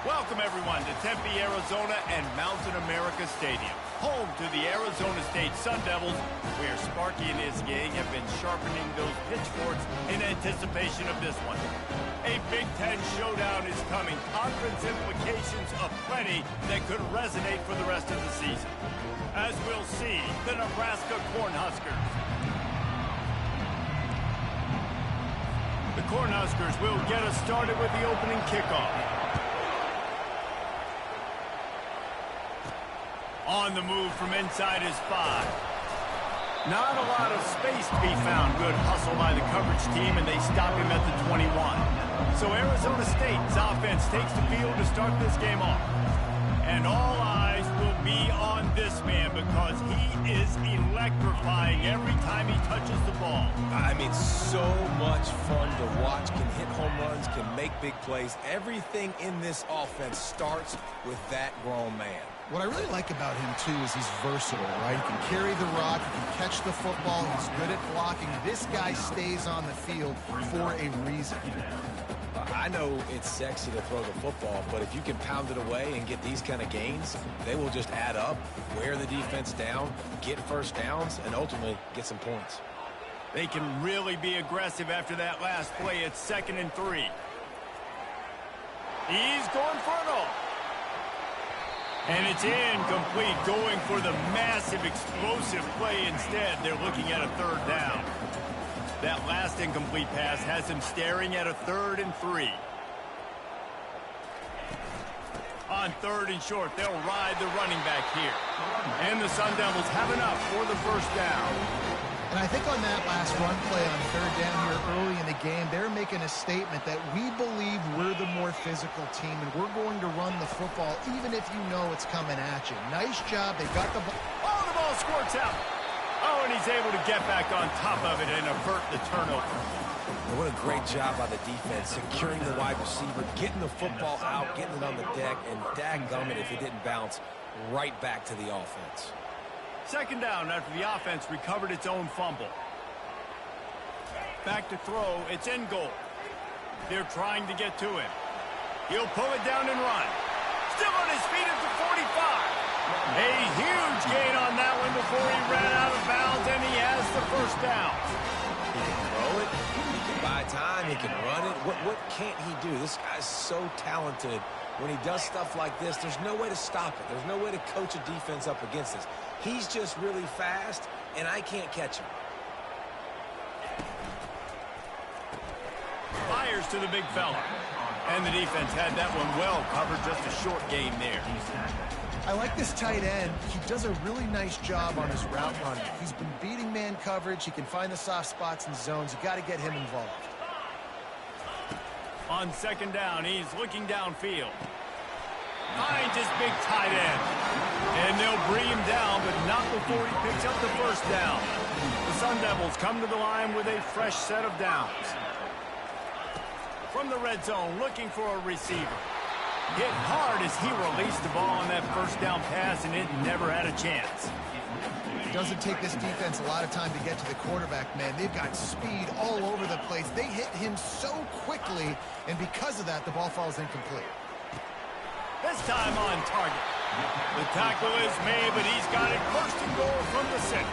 Welcome, everyone, to Tempe, Arizona and Mountain America Stadium, home to the Arizona State Sun Devils, where Sparky and his gang have been sharpening those pitchforks in anticipation of this one. A Big Ten showdown is coming, conference implications aplenty that could resonate for the rest of the season. As we'll see, the Nebraska Cornhuskers. The Cornhuskers will get us started with the opening kickoff. On the move from inside his 5. Not a lot of space to be found. Good hustle by the coverage team, and they stop him at the 21. So Arizona State's offense takes the field to start this game off. And all eyes will be on this man because he is electrifying every time he touches the ball. I mean, so much fun to watch. Can hit home runs, can make big plays. Everything in this offense starts with that grown man. What I really like about him, too, is he's versatile, right? He can carry the rock, he can catch the football, he's good at blocking. This guy stays on the field for a reason. I know it's sexy to throw the football, but if you can pound it away and get these kind of gains, they will just add up, wear the defense down, get first downs, and ultimately get some points. They can really be aggressive after that last play. It's 2nd and 3. He's going for it all. And it's incomplete, going for the massive explosive play instead. They're looking at a 3rd down. That last incomplete pass has him staring at a 3rd and 3. On 3rd and short, they'll ride the running back here. And the Sun Devils have enough for the 1st down. And I think on that last run play on 3rd down here early in the game, they're making a statement that we believe we're the more physical team and we're going to run the football even if you know it's coming at you. Nice job. They got the ball. Oh, the ball squirts out. Oh, and he's able to get back on top of it and avert the turnover. What a great job by the defense, securing the wide receiver, getting the football out, getting it on the deck, and dadgummit if it didn't bounce right back to the offense. 2nd down after the offense recovered its own fumble. Back to throw. It's in goal. They're trying to get to him. He'll pull it down and run. Still on his feet at the 45. A huge gain on that one before he ran out of bounds, and he has the 1st down. He can throw it. He can buy time. He can run it. What can't he do? This guy's so talented. When he does stuff like this, there's no way to stop it. There's no way to coach a defense up against this. He's just really fast, and I can't catch him. Fires to the big fella. And the defense had that one well covered, just a short game there. I like this tight end. He does a really nice job on his route running. He's been beating man coverage. He can find the soft spots and zones. You got to get him involved. On 2nd down, he's looking downfield. Finds his big tight end. And they'll bring him down, but not before he picks up the 1st down. The Sun Devils come to the line with a fresh set of downs. from the red zone, looking for a receiver. Hit hard as he released the ball on that first down pass, and it never had a chance. It doesn't take this defense a lot of time to get to the quarterback, man. They've got speed all over the place. They hit him so quickly, and because of that, the ball falls incomplete. This time on target. The tackle is made, but he's got it first and goal from the 6.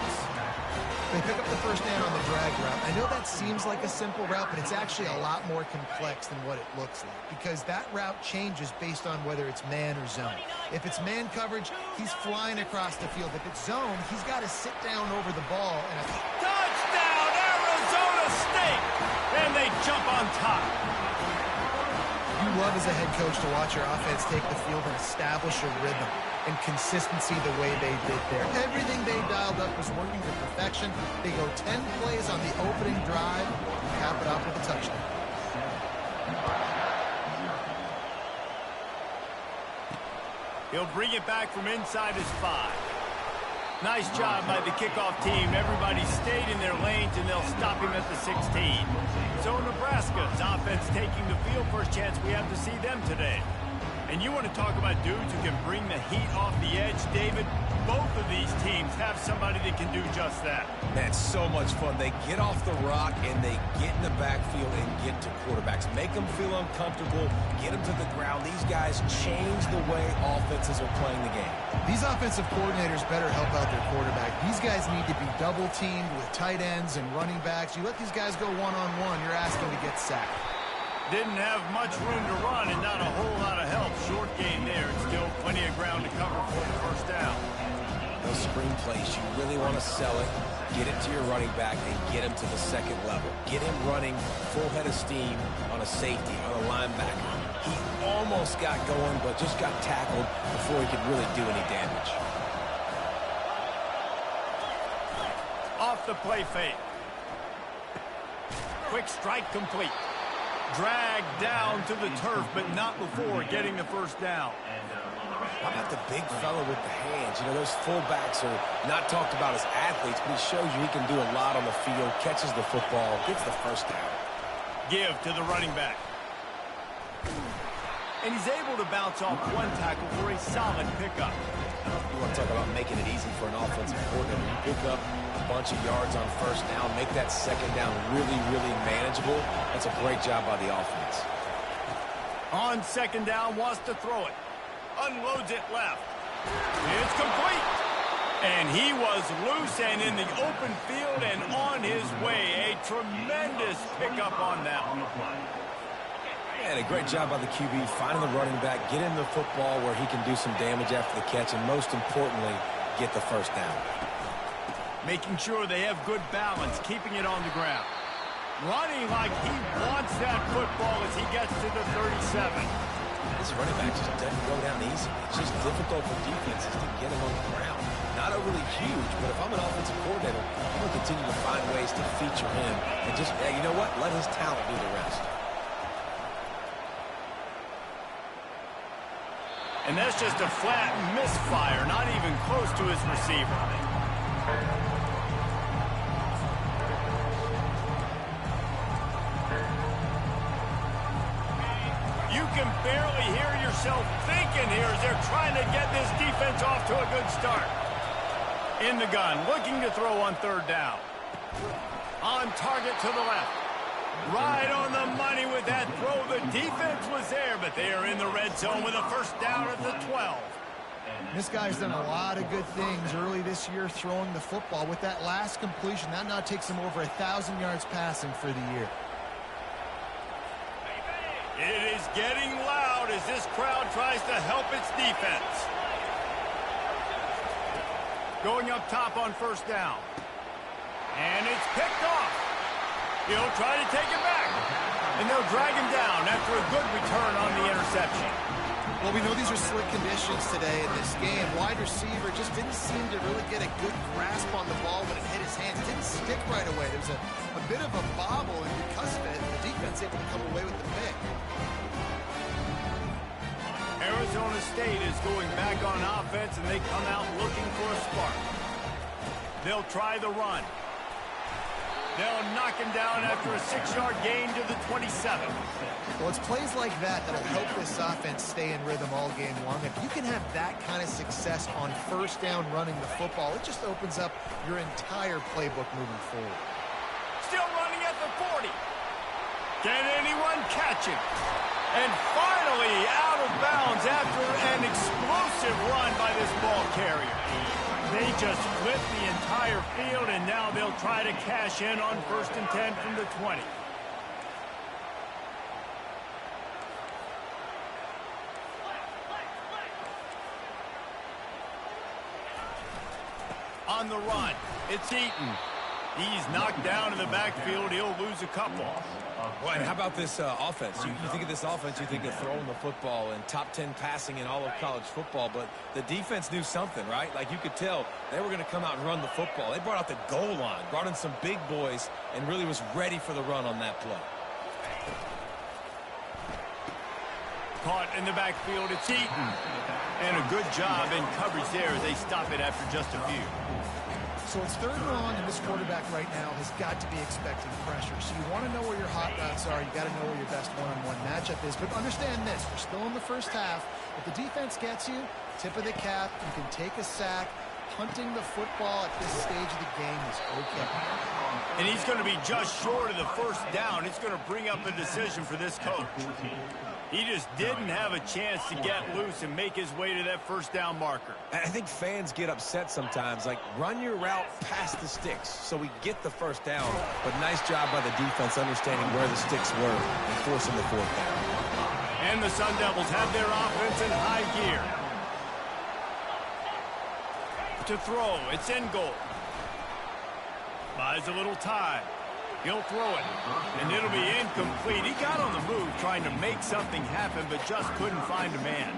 They pick up the first down on the drag route. I know that seems like a simple route, but it's actually a lot more complex than what it looks like because that route changes based on whether it's man or zone. If it's man coverage, he's flying across the field. If it's zone, he's got to sit down over the ball. And touchdown, Arizona State! And they jump on top. You love as a head coach to watch your offense take the field and establish a rhythm and consistency the way they did there. Everything they dialed up was working to perfection. They go 10 plays on the opening drive and cap it off with a touchdown. He'll bring it back from inside his 5. Nice job by the kickoff team. Everybody stayed in their lanes, and they'll stop him at the 16. So Nebraska's offense taking the field. First chance we have to see them today. And you want to talk about dudes who can bring the heat off the edge, David? Both of these teams have somebody that can do just that. Man, so much fun. They get off the rock, and they get in the backfield and get to quarterbacks. Make them feel uncomfortable, get them to the ground. These guys change the way offenses are playing the game. These offensive coordinators better help out their quarterback. These guys need to be double-teamed with tight ends and running backs. You let these guys go one-on-one, you're asking to get sacked. Didn't have much room to run and not a whole lot of help. Short gain there. Still plenty of ground to cover for the first down. Those screen plays, you really want to sell it, get it to your running back, and get him to the second level. Get him running full head of steam on a safety, on a linebacker. He almost got going, but just got tackled before he could really do any damage. Off the play fake. Quick strike complete. Dragged down to the turf, but not before getting the first down. How about the big fella with the hands? You know, those fullbacks are not talked about as athletes, but he shows you he can do a lot on the field, catches the football, gets the first down. Give to the running back. And he's able to bounce off one tackle for a solid pickup. You want to talk about making it easy for an offensive coordinator. You pick up a bunch of yards on first down, make that second down really, really manageable. That's a great job by the offense. On second down, wants to throw it. Unloads it left. It's complete. And he was loose and in the open field and on his way. A tremendous pickup on that one. And a great job by the QB finding the running back, get him the football where he can do some damage after the catch, and most importantly, get the first down. Making sure they have good balance, keeping it on the ground. Running like he wants that football as he gets to the 37. This running back just doesn't go down easy. It's just difficult for defenses to get him on the ground. Not overly huge, but if I'm an offensive coordinator, I'm going to continue to find ways to feature him and just, hey, you know what? Let his talent do the rest. And that's just a flat misfire, not even close to his receiver. You can barely hear yourself thinking here as they're trying to get this defense off to a good start. In the gun, looking to throw on third down. On target to the left. Right on the money with that throw. The defense was there, but they are in the red zone with a first down at the 12. This guy's done a lot of good things early this year throwing the football. With that last completion, that now takes him over 1,000 yards passing for the year. It is getting loud as this crowd tries to help its defense. Going up top on first down. And it's picked off. He'll try to take it back. And they'll drag him down after a good return on the interception. Well, we know these are slick conditions today in this game. Wide receiver just didn't seem to really get a good grasp on the ball when it hit his hand. It didn't stick right away. There was a bit of a bobble, and because of it, the defense able to come away with the pick. Arizona State is going back on offense, and they come out looking for a spark. They'll try the run. They'll knock him down after a 6-yard gain to the 27. Well, it's plays like that that'll help this offense stay in rhythm all game long. If you can have that kind of success on first down running the football, it just opens up your entire playbook moving forward. Still running at the 40. Can anyone catch him? And finally out of bounds after an explosive run by this ball carrier. They just flipped the entire field, and now they'll try to cash in on 1st and 10 from the 20. On the run, it's Eaton. He's knocked down in the backfield. He'll lose a couple. Well, and how about this offense? You think of this offense, you think of throwing the football and top 10 passing in all of college football, but the defense knew something, right? Like you could tell they were going to come out and run the football. They brought out the goal line, brought in some big boys, and really was ready for the run on that play. Caught in the backfield, it's Eaton. And a good job in coverage there as they stop it after just a few. So it's 3rd and long, and this quarterback right now has got to be expecting pressure. So you want to know where your hot routes are. You got to know where your best one-on-one matchup is. But understand this: we're still in the first half. If the defense gets you, tip of the cap, you can take a sack. Punting the football at this stage of the game is okay. And he's going to be just short of the 1st down. It's going to bring up a decision for this coach. He just didn't have a chance to get loose and make his way to that 1st down marker. I think fans get upset sometimes. Like, run your route past the sticks so we get the 1st down. But nice job by the defense understanding where the sticks were and forcing the 4th down. And the Sun Devils have their offense in high gear. To throw, it's in goal. Buys a little time. He'll throw it, and it'll be incomplete. He got on the move trying to make something happen, but just couldn't find a man.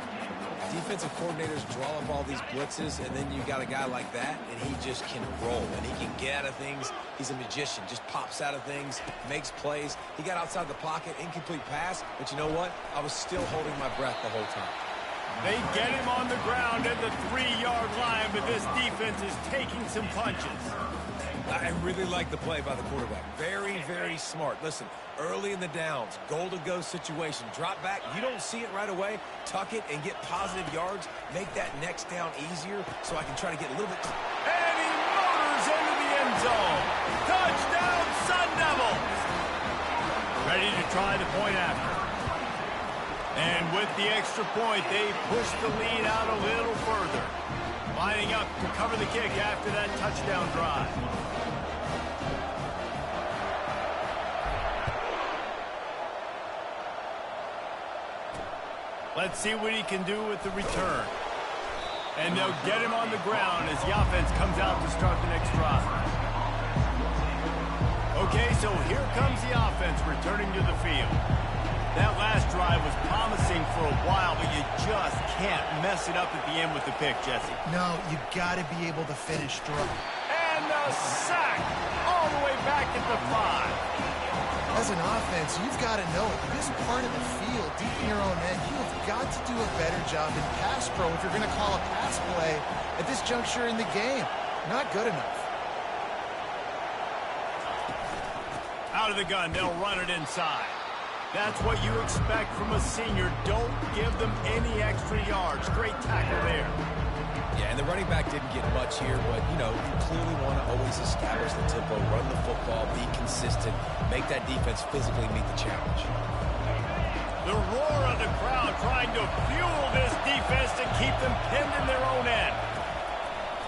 Defensive coordinators draw up all these blitzes, and then you got a guy like that, and he just can roll, and he can get out of things. He's a magician, just pops out of things, makes plays. He got outside the pocket, incomplete pass, but you know what? I was still holding my breath the whole time. They get him on the ground at the 3-yard line, but this defense is taking some punches. I really like the play by the quarterback. Very, very smart. Listen, early in the downs, goal-to-go situation, drop back. You don't see it right away. Tuck it and get positive yards. Make that next down easier so I can try to get a little bit. And he motors into the end zone. Touchdown, Sun Devils. Ready to try the point after. And with the extra point, they push the lead out a little further. Lining up to cover the kick after that touchdown drive. Let's see what he can do with the return. And they'll get him on the ground as the offense comes out to start the next drive. Okay, so here comes the offense returning to the field. That last drive was promising for a while, but you just can't mess it up at the end with the pick, Jesse. No, you got to be able to finish strong. And a sack all the way back at the 5. As an offense, you've got to know it. This part of the field, deep in your own end, you have got to do a better job in pass pro if you're going to call a pass play at this juncture in the game. Not good enough. Out of the gun, they'll run it inside. That's what you expect from a senior. Don't give them any extra yards. Great tackle there. Yeah, and the running back didn't get much here, but, you know, you clearly want to always establish the tempo, run the football, be consistent, make that defense physically meet the challenge. The roar of the crowd trying to fuel this defense to keep them pinned in their own end.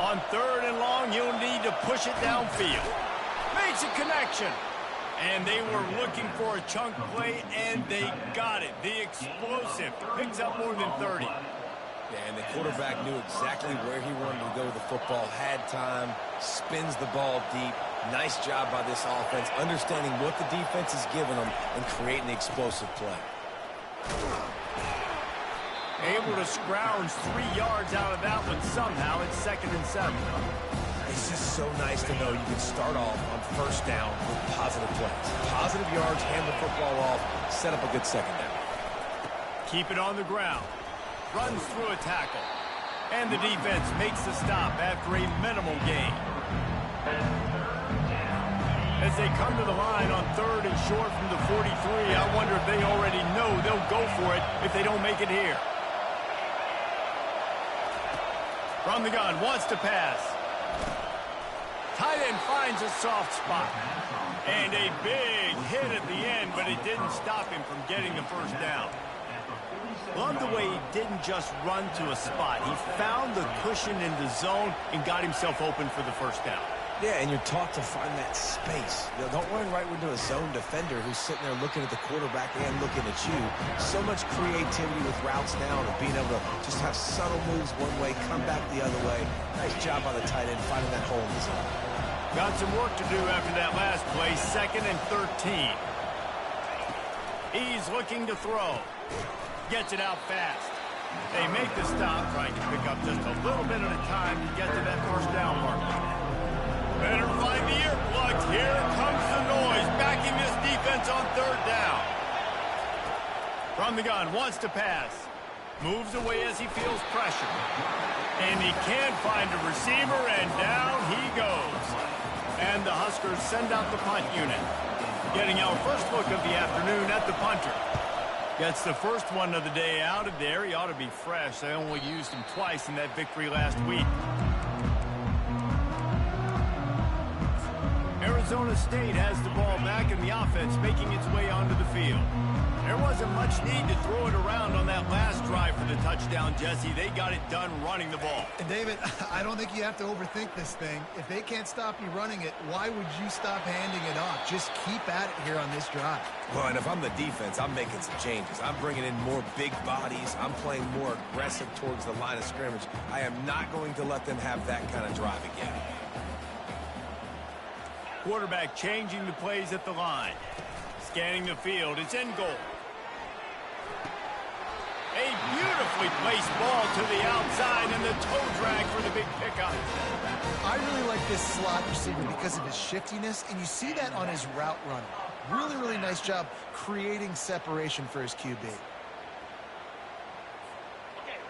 On 3rd and long, you'll need to push it downfield. Makes a connection. And they were looking for a chunk play, and they got it. The explosive picks up more than 30. Yeah, and the quarterback knew exactly where he wanted to go with the football, had time, spins the ball deep. Nice job by this offense, understanding what the defense is giving them and creating the explosive play. Able to scrounge 3 yards out of that one somehow. It's 2nd and 7. It's just so nice to know you can start off on 1st down with positive plays. Positive yards, hand the football off, set up a good 2nd down. Keep it on the ground. Runs through a tackle. And the defense makes the stop after a minimal gain. As they come to the line on 3rd and short from the 43, I wonder if they already know they'll go for it if they don't make it here. From the gun, wants to pass. Tight end finds a soft spot. And a big hit at the end, but it didn't stop him from getting the first down. Love the way he didn't just run to a spot. He found the cushion in the zone and got himself open for the first down. Yeah, and you're taught to find that space. You know, don't run right into a zone defender who's sitting there looking at the quarterback and looking at you. So much creativity with routes now and being able to just have subtle moves one way, come back the other way. Nice job by the tight end finding that hole in the zone. Got some work to do after that last play, 2nd and 13. He's looking to throw. Gets it out fast. They make the stop, trying to pick up just a little bit at a time to get to that first down mark. Better find the earplugs. Here comes the noise, backing this defense on 3rd down. From the gun, wants to pass. Moves away as he feels pressure. And he can't find a receiver, and down he goes. And the Huskers send out the punt unit. Getting our first look of the afternoon at the punter. Gets the first one of the day out of there. He ought to be fresh. They only used him twice in that victory last week. Arizona State has the ball back, and the offense making its way onto the field. There wasn't much need to throw it around on that last drive for the touchdown, Jesse. They got it done running the ball. And David, I don't think you have to overthink this thing. If they can't stop you running it, why would you stop handing it off? Just keep at it here on this drive. Well, and if I'm the defense, I'm making some changes. I'm bringing in more big bodies. I'm playing more aggressive towards the line of scrimmage. I am not going to let them have that kind of drive again. Quarterback changing the plays at the line. Scanning the field. It's in goal. A beautifully placed ball to the outside and the toe drag for the big pickup. I really like this slot receiver because of his shiftiness, and you see that on his route running. Really, really nice job creating separation for his QB.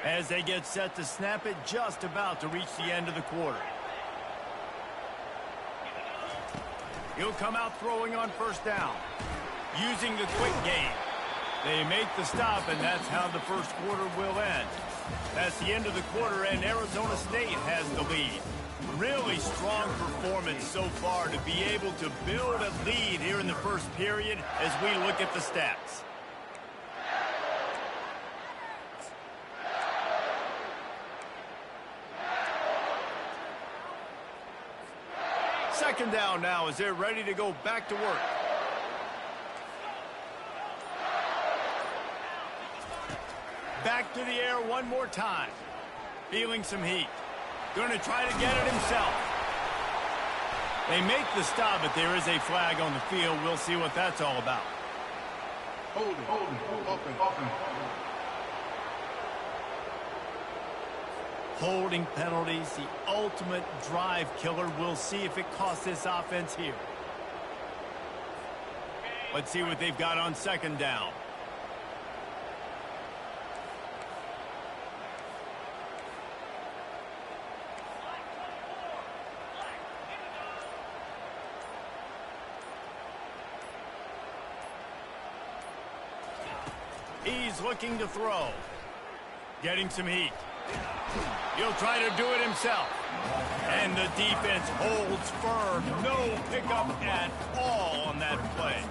As they get set to snap it, just about to reach the end of the quarter. He'll come out throwing on 1st down. Using the quick game. They make the stop, and that's how the first quarter will end. That's the end of the quarter, and Arizona State has the lead. Really strong performance so far to be able to build a lead here in the first period as we look at the stats. Second down now as they're ready to go back to work. Back to the air one more time. Feeling some heat. Going to try to get it himself. They make the stop, but there is a flag on the field. We'll see what that's all about. Holding penalties, the ultimate drive killer. We'll see if it costs this offense here. Let's see what they've got on 2nd down. He's looking to throw. Getting some heat. He'll try to do it himself. And the defense holds firm. No pickup at all on that play.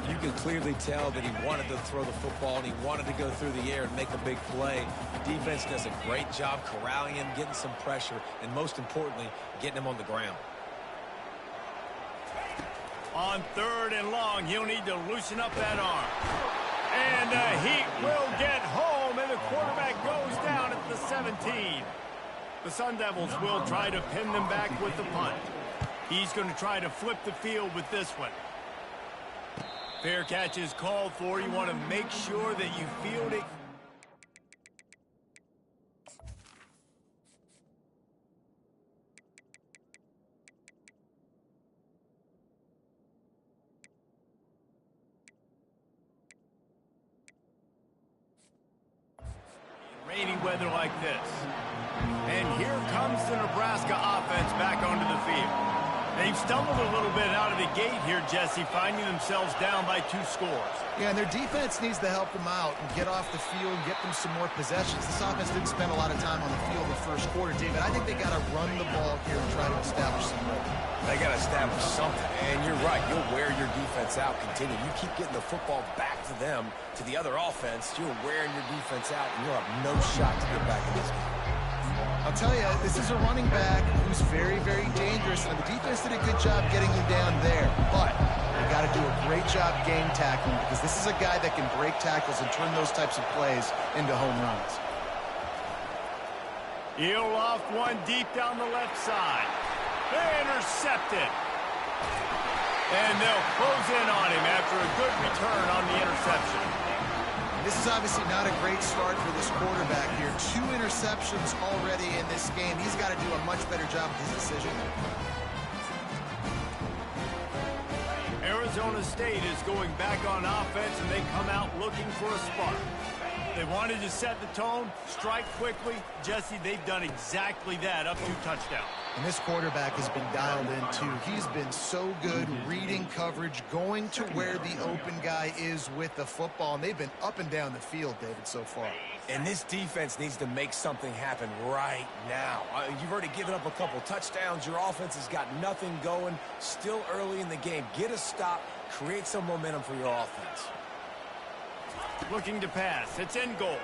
You can clearly tell that he wanted to throw the football and he wanted to go through the air and make a big play. The defense does a great job corralling him, getting some pressure, and most importantly, getting him on the ground. On 3rd and long, he'll need to loosen up that arm. And Heat will get home, and the quarterback goes down at the 17. The Sun Devils will try to pin them back with the punt. He's going to try to flip the field with this one. Fair catch is called for. You want to make sure that you field it. Rainy weather like this. And here comes the Nebraska offense back onto the field. They've stumbled a little bit out of the gate here, Jesse, finding themselves down by 2 scores. Yeah, and their defense needs to help them out and get off the field and get them some more possessions. This offense didn't spend a lot of time on the field in the first quarter, David. I think they got to run the ball here and try to establish some rhythm. They got to establish something, and you're right. You'll wear your defense out. Continue. You keep getting the football back to them, to the other offense. You're wearing your defense out, and you'll have no shot to get back in this game. I'll tell you, this is a running back who's very, very dangerous, and the defense did a good job getting him down there. But they got to do a great job game tackling because this is a guy that can break tackles and turn those types of plays into home runs. He'll loft one deep down the left side. Intercepted. And they'll close in on him after a good return on the interception. This is obviously not a great start for this quarterback here. 2 interceptions already in this game. He's got to do a much better job with his decision. Arizona State is going back on offense, and they come out looking for a spark. They wanted to set the tone, strike quickly. Jesse, they've done exactly that, up 2 touchdowns. And this quarterback has been dialed in, too. He's been so good reading coverage, going to where the open guy is with the football, and they've been up and down the field, David, so far. And this defense needs to make something happen right now. You've already given up a couple touchdowns. Your offense has got nothing going. Still early in the game. Get a stop. Create some momentum for your offense. Looking to pass. It's in goal.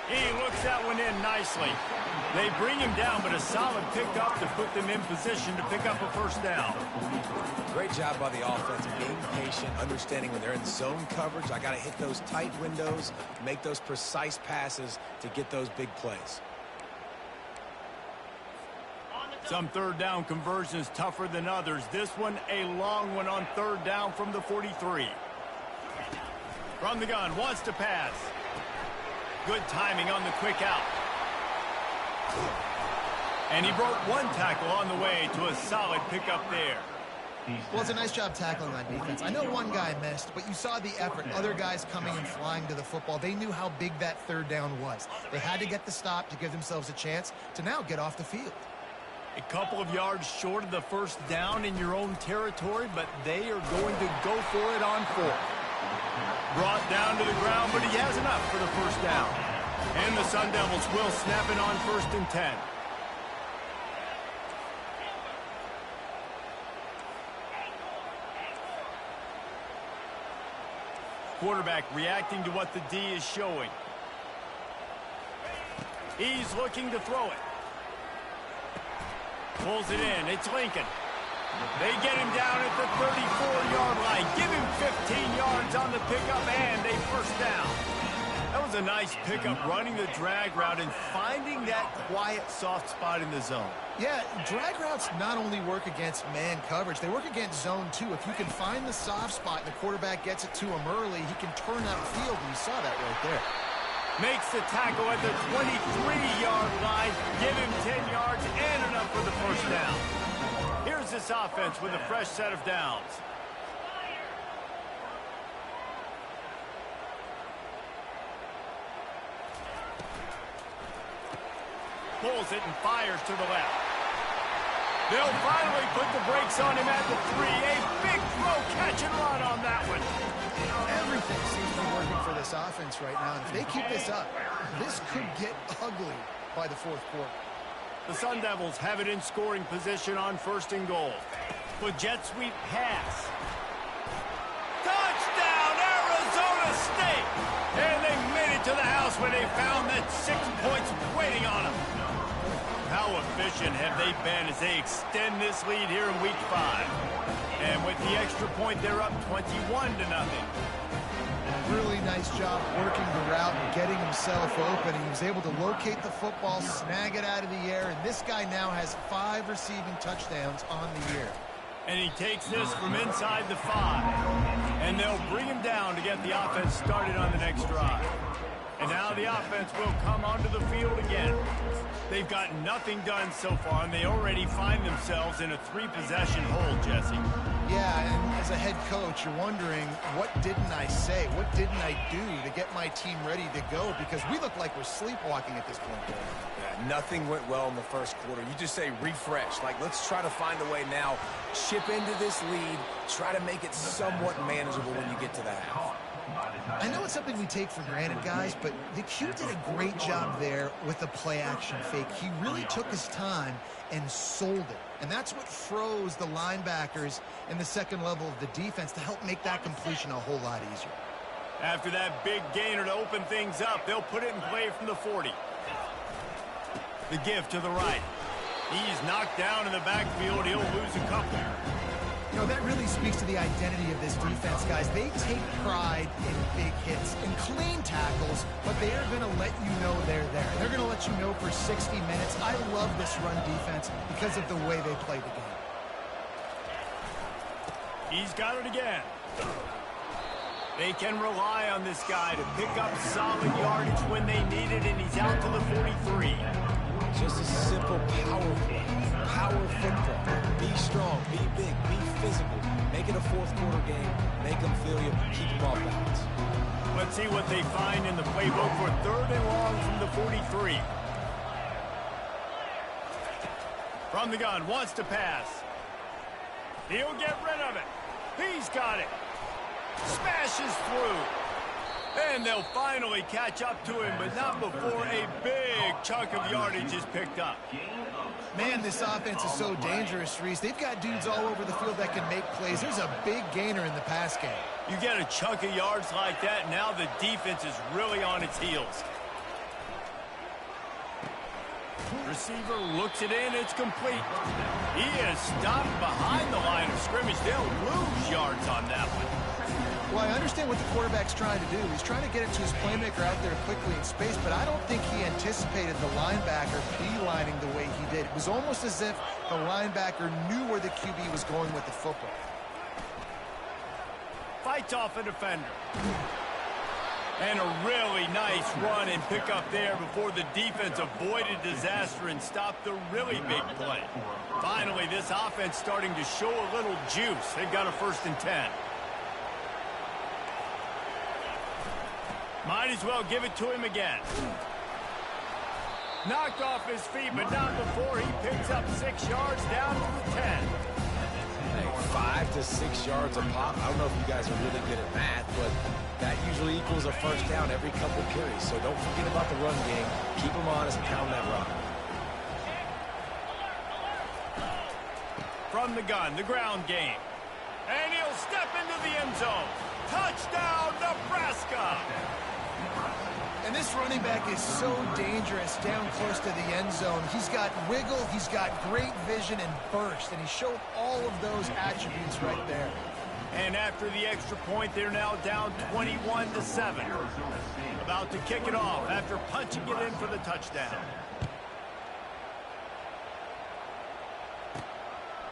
He looks that one in nicely. They bring him down, but a solid pickup to put them in position to pick up a first down. Great job by the offense, being patient, understanding when they're in zone coverage, I got to hit those tight windows, make those precise passes to get those big plays. Some third down conversions tougher than others. This one, a long one on third down from the 43. From the gun, wants to pass. Good timing on the quick out. And he broke 1 tackle on the way to a solid pickup there. Well, it's a nice job tackling on defense. I know one guy missed, but you saw the effort. Other guys coming and flying to the football. They knew how big that third down was. They had to get the stop to give themselves a chance to now get off the field. A couple of yards short of the first down in your own territory, but they are going to go for it on 4th. Brought down to the ground, but he has enough for the first down. And the Sun Devils will snap it on 1st and 10. Quarterback reacting to what the D is showing. He's looking to throw it. Pulls it in. It's Lincoln. They get him down at the 34-yard line. Give him 15 yards on the pickup and a first down. That was a nice pickup, running the drag route and finding that quiet, soft spot in the zone. Yeah, drag routes not only work against man coverage, they work against zone too. If you can find the soft spot and the quarterback gets it to him early, he can turn that field, and you saw that right there. Makes the tackle at the 23-yard line. Give him 10 yards and enough for the first down. Here's this offense with a fresh set of downs. Pulls it and fires to the left. They'll finally put the brakes on him at the 3. A big throw, catch and run on that one. Everything seems to be working for this offense right now. And if they keep this up, this could get ugly by the 4th quarter. The Sun Devils have it in scoring position on 1st and goal. With jet sweep pass. Touchdown, Arizona State! And they made it to the house when they found that 6 points waiting on them. How efficient have they been as they extend this lead here in Week 5? And with the extra point, they're up 21-0. Really nice job working the route and getting himself open. He was able to locate the football, snag it out of the air, and this guy now has 5 receiving touchdowns on the year. And he takes this from inside the 5. And they'll bring him down to get the offense started on the next drive. And now the offense will come onto the field again. They've got nothing done so far, and they already find themselves in a 3-possession hole, Jesse. Yeah, and as a head coach, you're wondering, what didn't I say? What didn't I do to get my team ready to go? Because we look like we're sleepwalking at this point. Yeah, Nothing went well in the first quarter. You just say refresh. Like, let's try to find a way now. Chip into this lead. Try to make it somewhat manageable when you get to the half. I know it's something we take for granted, guys, but the Q did a great job there with the play-action fake. He really took his time and sold it. And that's what froze the linebackers in the second level of the defense to help make that completion a whole lot easier. After that big gainer to open things up, they'll put it in play from the 40. The give to the right. He's knocked down in the backfield. He'll lose a couple. You know, that really speaks to the identity of this defense, guys. They take pride in big hits and clean tackles, but they are going to let you know they're there. They're going to let you know for 60 minutes. I love this run defense because of the way they play the game. He's got it again. They can rely on this guy to pick up solid yardage when they need it, and he's out to the 43. Just a simple power play. Power football. Be strong, be big, be physical. Make it a fourth quarter game. Make them feel you. Keep them off balance. Let's see what they find in the playbook for 3rd and long from the 43. From the gun, wants to pass. He'll get rid of it. He's got it. Smashes through. And they'll finally catch up to him, but not before a big chunk of yardage is picked up. Man, this offense is so dangerous, Reese. They've got dudes all over the field that can make plays. There's a big gainer in the pass game. You get a chunk of yards like that, now the defense is really on its heels. Receiver looks it in, it's complete. He is stopped behind the line of scrimmage. They'll lose yards on that one. Well, I understand what the quarterback's trying to do. He's trying to get it to his playmaker out there quickly in space, but I don't think he anticipated the linebacker beelining the way he did. It was almost as if the linebacker knew where the QB was going with the football. Fights off a defender. And a really nice run and pick up there before the defense avoided disaster and stopped the really big play. Finally, this offense starting to show a little juice. They've got a 1st and 10. Might as well give it to him again. Knocked off his feet, but not before he picks up 6 yards down to the 10. Hey, 5 to 6 yards a pop. I don't know if you guys are really good at math, but that usually equals a 1st down every couple carries. So don't forget about the run game. Keep them honest, pound that rock. From the gun, the ground game. And he'll step into the end zone. Touchdown, Nebraska! And this running back is so dangerous down close to the end zone. He's got wiggle, he's got great vision and burst, and he showed all of those attributes right there. And after the extra point, they're now down 21-7. About to kick it off after punching it in for the touchdown.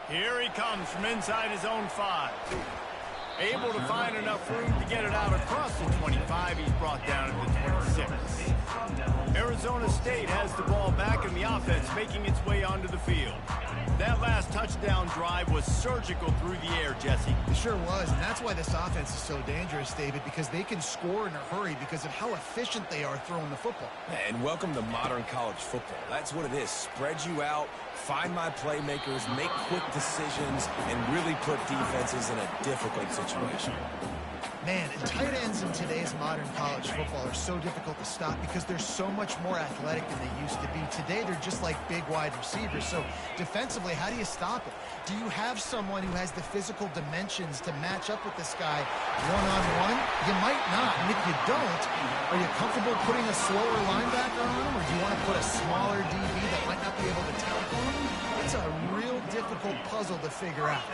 Here he comes from inside his own 5. Able to find enough room to get it out across the 25. He's brought down at the 26. Arizona State has the ball back in the offense, making its way onto the field. That last touchdown drive was surgical through the air, Jesse. It sure was, and that's why this offense is so dangerous, David, because they can score in a hurry because of how efficient they are throwing the football. And welcome to modern college football. That's what it is. Spread you out, find my playmakers, make quick decisions, and really put defenses in a difficult situation. Man, and tight ends in today's modern college football are so difficult to stop because they're so much more athletic than they used to be. Today, they're just like big wide receivers. So defensively, how do you stop it? Do you have someone who has the physical dimensions to match up with this guy one-on-one? You might not. And if you don't, are you comfortable putting a slower linebacker on him, or do you want to put a smaller DB that might not be able to tackle him? It's a real difficult puzzle to figure out.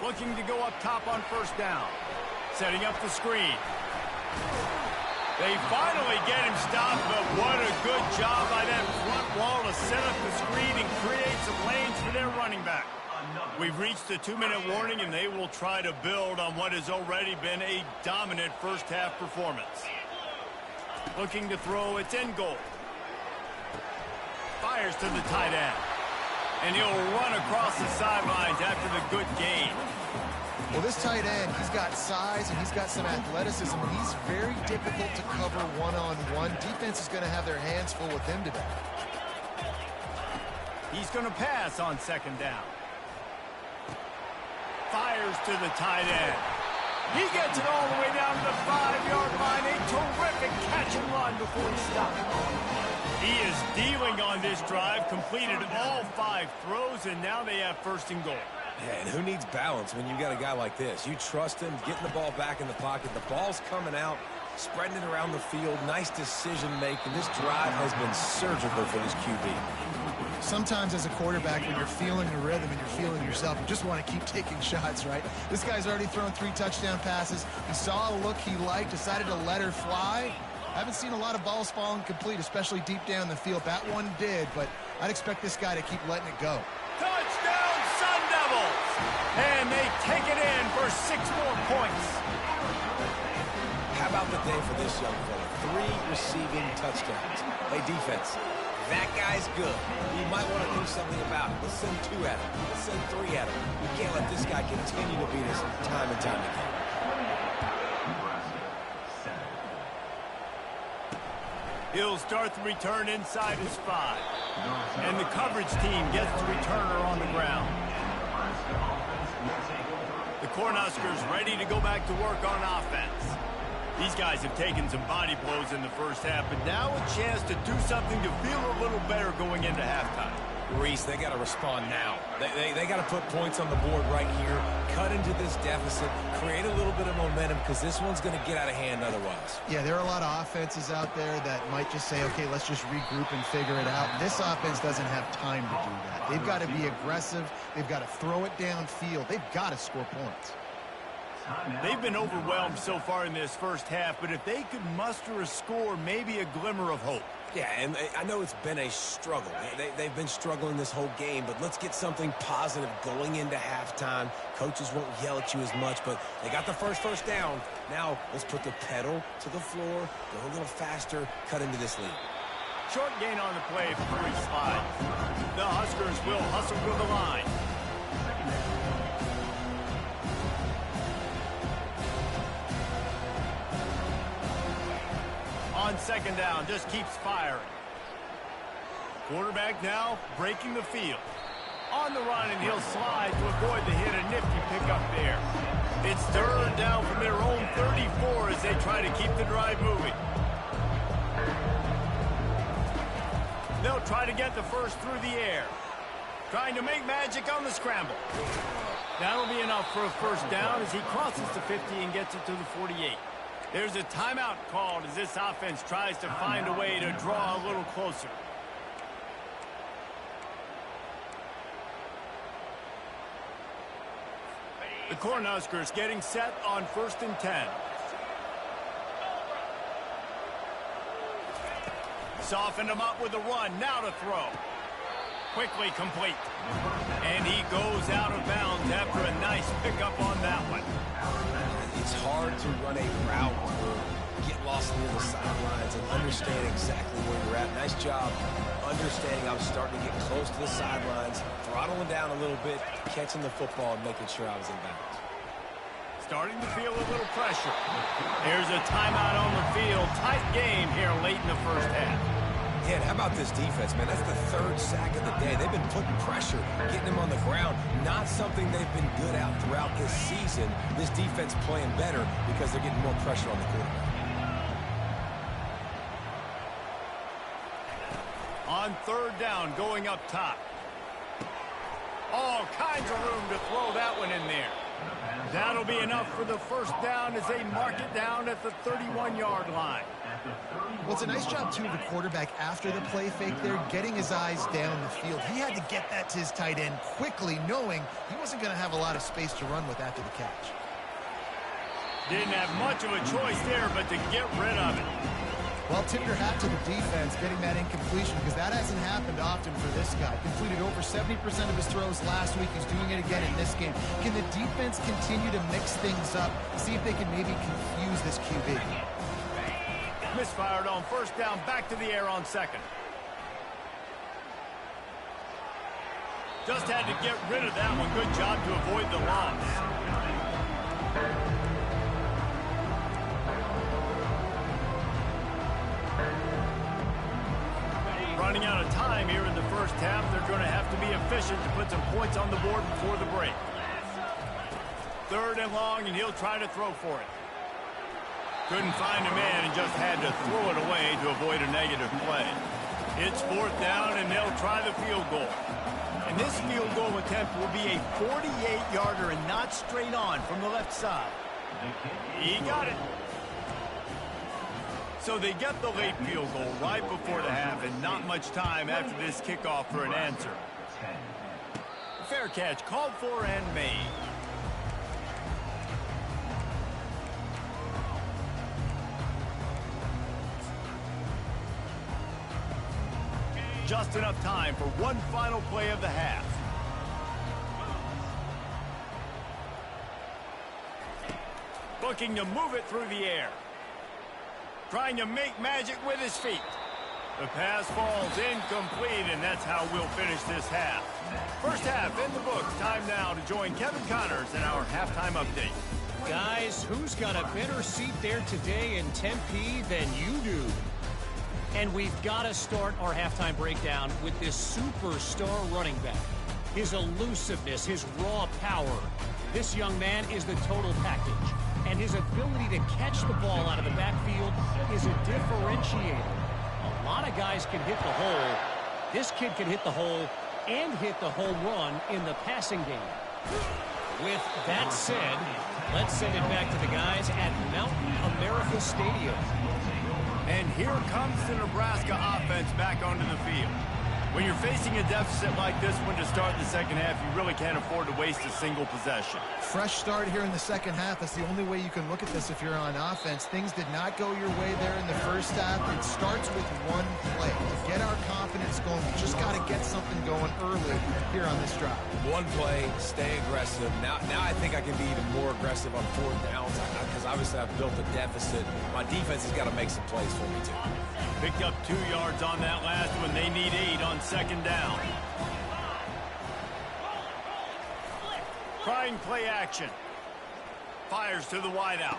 Looking to go up top on 1st down. Setting up the screen. They finally get him stopped, but what a good job by that front wall to set up the screen and create some lanes for their running back. We've reached the 2-minute warning, and they will try to build on what has already been a dominant first-half performance. Looking to throw, it's in goal. Fires to the tight end. And he'll run across the sidelines after the good gain. Well, this tight end, he's got size and he's got some athleticism, and he's very difficult to cover one-on-one. Defense is going to have their hands full with him today. He's going to pass on second down. Fires to the tight end. He gets it all the way down to the 5-yard line. A terrific catch and run before he stopped. He is dealing on this drive, completed all 5 throws, and now they have first and goal. Yeah, and who needs balance when you got a guy like this? You trust him, getting the ball back in the pocket. The ball's coming out, spreading it around the field. Nice decision-making. This drive has been surgical for this QB. Sometimes as a quarterback, when you're feeling the rhythm and you're feeling yourself, you just want to keep taking shots, right? This guy's already thrown 3 touchdown passes. He saw a look he liked, decided to let her fly. I haven't seen a lot of balls falling complete, especially deep down the field. That one did, but I'd expect this guy to keep letting it go. Touchdown, Sun Devils! And they take it in for 6 more points. How about the day for this young fella? 3 receiving touchdowns. Hey, defense, that guy's good. You might want to do something about it. Let's send 2 at him. Let's send 3 at him. You can't let this guy continue to beat us time and time again. He'll start the return inside his 5. And the coverage team gets the returner on the ground. The Cornhuskers ready to go back to work on offense. These guys have taken some body blows in the first half, but now a chance to do something to feel a little better going into halftime. Reese, they got to respond now. They got to put points on the board right here, cut into this deficit, create a little bit of momentum, because this one's going to get out of hand otherwise. Yeah, there are a lot of offenses out there that might just say, okay, let's just regroup and figure it out. This offense doesn't have time to do that. They've got to be aggressive. They've got to throw it downfield. They've got to score points. They've been overwhelmed so far in this first half, but if they could muster a score, maybe a glimmer of hope. Yeah, and I know it's been a struggle. They've been struggling this whole game, but let's get something positive going into halftime. Coaches won't yell at you as much, but they got the first down. Now, let's put the pedal to the floor, go a little faster, cut into this lead. Short gain on the play before he slides. The Huskers will hustle to the line. On second down, just keeps firing. Quarterback now breaking the field. On the run, and he'll slide to avoid the hit. A nifty pickup there. It's third down from their own 34 as they try to keep the drive moving. They'll try to get the first through the air. Trying to make magic on the scramble. That'll be enough for a first down as he crosses the 50 and gets it to the 48. There's a timeout called as this offense tries to find a way to draw a little closer. The Cornhuskers getting set on 1st and 10. Softened him up with a run. Now to throw. Quickly complete. And he goes out of bounds after a nice pickup on that one. It's hard to run a route or get lost near the sidelines and understand exactly where you're at. Nice job understanding I was starting to get close to the sidelines, throttling down a little bit, catching the football and making sure I was in bounds. Starting to feel a little pressure. There's a timeout on the field. Tight game here late in the first half. Yeah, and how about this defense, man? That's the 3rd sack of the day. They've been putting pressure, getting him on the ground. Not something they've been good at throughout this season. This defense playing better because they're getting more pressure on the quarterback. On 3rd down, going up top. All kinds of room to throw that one in there. That'll be enough for the first down as they mark it down at the 31-yard line. Well, it's a nice job, too, of the quarterback after the play fake there, getting his eyes down the field. He had to get that to his tight end quickly, knowing he wasn't going to have a lot of space to run with after the catch. Didn't have much of a choice there, but to get rid of it. Well, tip your hat to the defense getting that incompletion, because that hasn't happened often for this guy. Completed over 70% of his throws last week. He's doing it again in this game. Can the defense continue to mix things up, see if they can maybe confuse this QB? Misfired on 1st down, back to the air on 2nd. Just had to get rid of that one. Good job to avoid the loss. Running running out of time here in the first half. They're going to have to be efficient to put some points on the board before the break. 3rd and long, and he'll try to throw for it. Couldn't find a man and just had to throw it away to avoid a negative play. It's 4th down, and they'll try the field goal. And this field goal attempt will be a 48-yarder and not straight on from the left side. He got it. So they get the late field goal right before the half, and not much time after this kickoff for an answer. Fair catch called for and made. Just enough time for one final play of the half. Looking to move it through the air. Trying to make magic with his feet. The pass falls incomplete, and that's how we'll finish this half. First half in the books. Time now to join Kevin Connors in our halftime update. Guys, who's got a better seat there today in Tempe than you do? And we've got to start our halftime breakdown with this superstar running back. His elusiveness, his raw power. This young man is the total package. And his ability to catch the ball out of the backfield is a differentiator. A lot of guys can hit the hole. This kid can hit the hole and hit the home run in the passing game. With that said, let's send it back to the guys at Mountain America Stadium. And here comes the Nebraska offense back onto the field. When you're facing a deficit like this one to start the second half, you really can't afford to waste a single possession. Fresh start here in the second half. That's the only way you can look at this if you're on offense. Things did not go your way there in the first half. It starts with one play. To get our confidence going, we just got to get something going early here on this drive. One play, stay aggressive. Now I think I can be even more aggressive on 4th downs because obviously I've built a deficit. My defense has got to make some plays for me too. Picked up 2 yards on that last one. They need 8 on 2nd down. Trying play action. Fires to the wideout.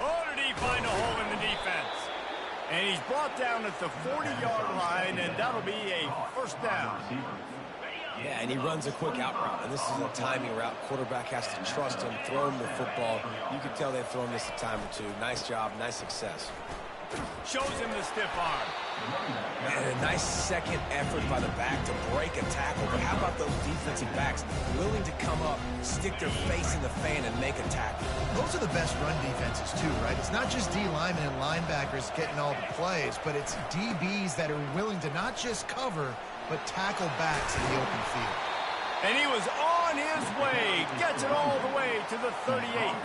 Oh, did he find a hole in the defense? And he's brought down at the 40-yard line, and that'll be a 1st down. Yeah, and he runs a quick out route, and this is a timing route. Quarterback has to trust him, throw him the football. You can tell they've thrown this a time or two. Nice job, nice success. Shows him the stiff arm. And a nice second effort by the back to break a tackle. But how about those defensive backs willing to come up, stick their face in the fan, and make a tackle? Those are the best run defenses, too, right? It's not just D linemen and linebackers getting all the plays, but it's DBs that are willing to not just cover, but tackle backs in the open field. And he was on his way. Gets it all the way to the 38.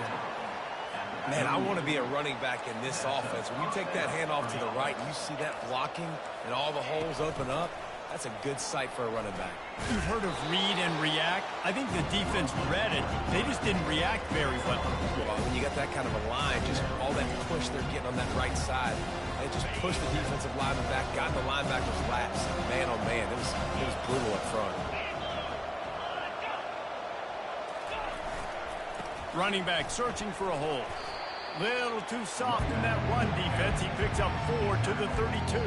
Man, I want to be a running back in this offense. When you take that handoff to the right, you see that blocking and all the holes open up, that's a good sight for a running back. You've heard of read and react. I think the defense read it. They just didn't react very well. Well, when you got that kind of a line, just all that push they're getting on that right side, they just pushed the defensive lineman back, got in the linebacker's laps. Man, oh man, it was brutal up front. Running back searching for a hole. Little too soft in that run defense. He picks up 4 to the 32.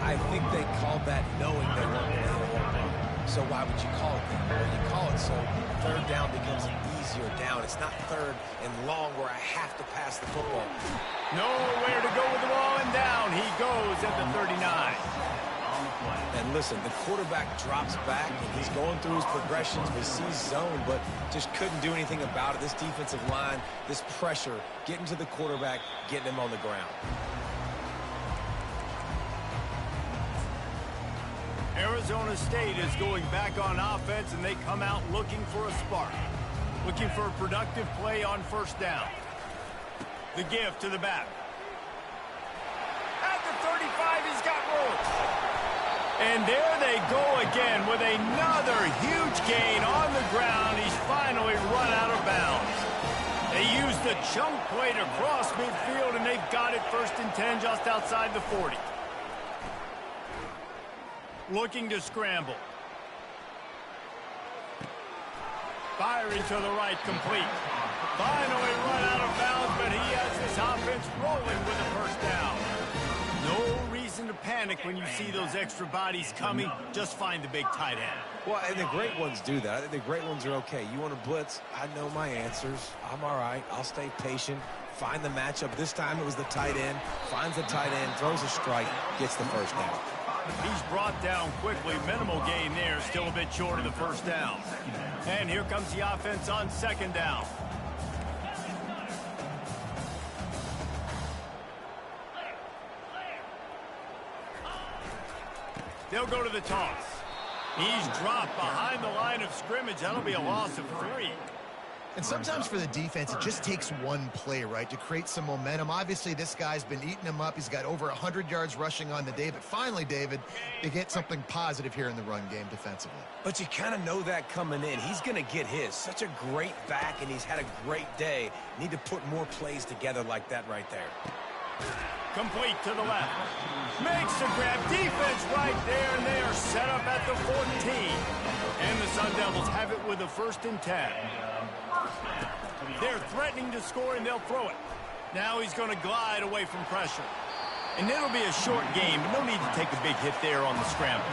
I think they called that knowing they weren't going to hit a home run. So why would you call it that? Well, you call it so 3rd down becomes an easier down. It's not 3rd and long where I have to pass the football. Nowhere to go with the ball, and down he goes at the 39. And listen, the quarterback drops back, and he's going through his progressions. We see zone, but just couldn't do anything about it. This defensive line, this pressure, getting to the quarterback, getting him on the ground. Arizona State is going back on offense, and they come out looking for a spark. Looking for a productive play on 1st down. The give to the back. At the 35, he's got room. And there they go again with another huge gain on the ground. He's finally run out of bounds. They used the chunk play to cross midfield, and they've got it 1st and 10 just outside the 40. Looking to scramble. Firing to the right, complete. Finally run out of bounds, but he has this offense rolling with a 1st down. No reason reason to panic when you see those extra bodies coming. Just find the big tight end. Well, and the great ones do that. I think the great ones are okay. You want to blitz? I know my answers. I'm all right. I'll stay patient. Find the matchup. This time it was the tight end. Finds the tight end, throws a strike, gets the first down. He's brought down quickly. Minimal gain there. Still a bit short of the first down. And here comes the offense on second down. They'll go to the toss. He's dropped behind the line of scrimmage. That'll be a loss of 3. And sometimes for the defense, it just takes one play, right, to create some momentum. Obviously, this guy's been eating him up. He's got over 100 yards rushing on the day. But finally, David, they get something positive here in the run game defensively. But you kind of know that coming in. He's going to get his. Such a great back, and he's had a great day. Need to put more plays together like that right there. Complete to the left. Makes the grab. Defense right there, and they are set up at the 14. And the Sun Devils have it with a 1st and 10. They're threatening to score, and they'll throw it. Now he's going to glide away from pressure. And it'll be a short game, but no need to take a big hit there on the scramble.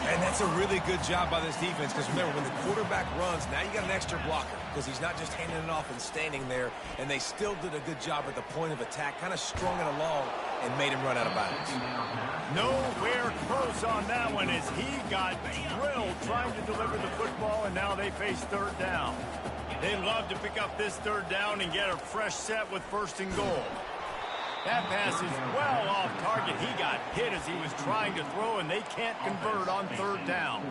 And that's a really good job by this defense, because remember, when the quarterback runs, now you got an extra blocker, because he's not just handing it off and standing there, and they still did a good job at the point of attack, kind of strung it along and made him run out of bounds. Nowhere close on that one as he got drilled trying to deliver the football, and now they face 3rd down. They love to pick up this 3rd down and get a fresh set with 1st and goal. That pass is well off target. He got hit as he was trying to throw, and they can't convert on 3rd down.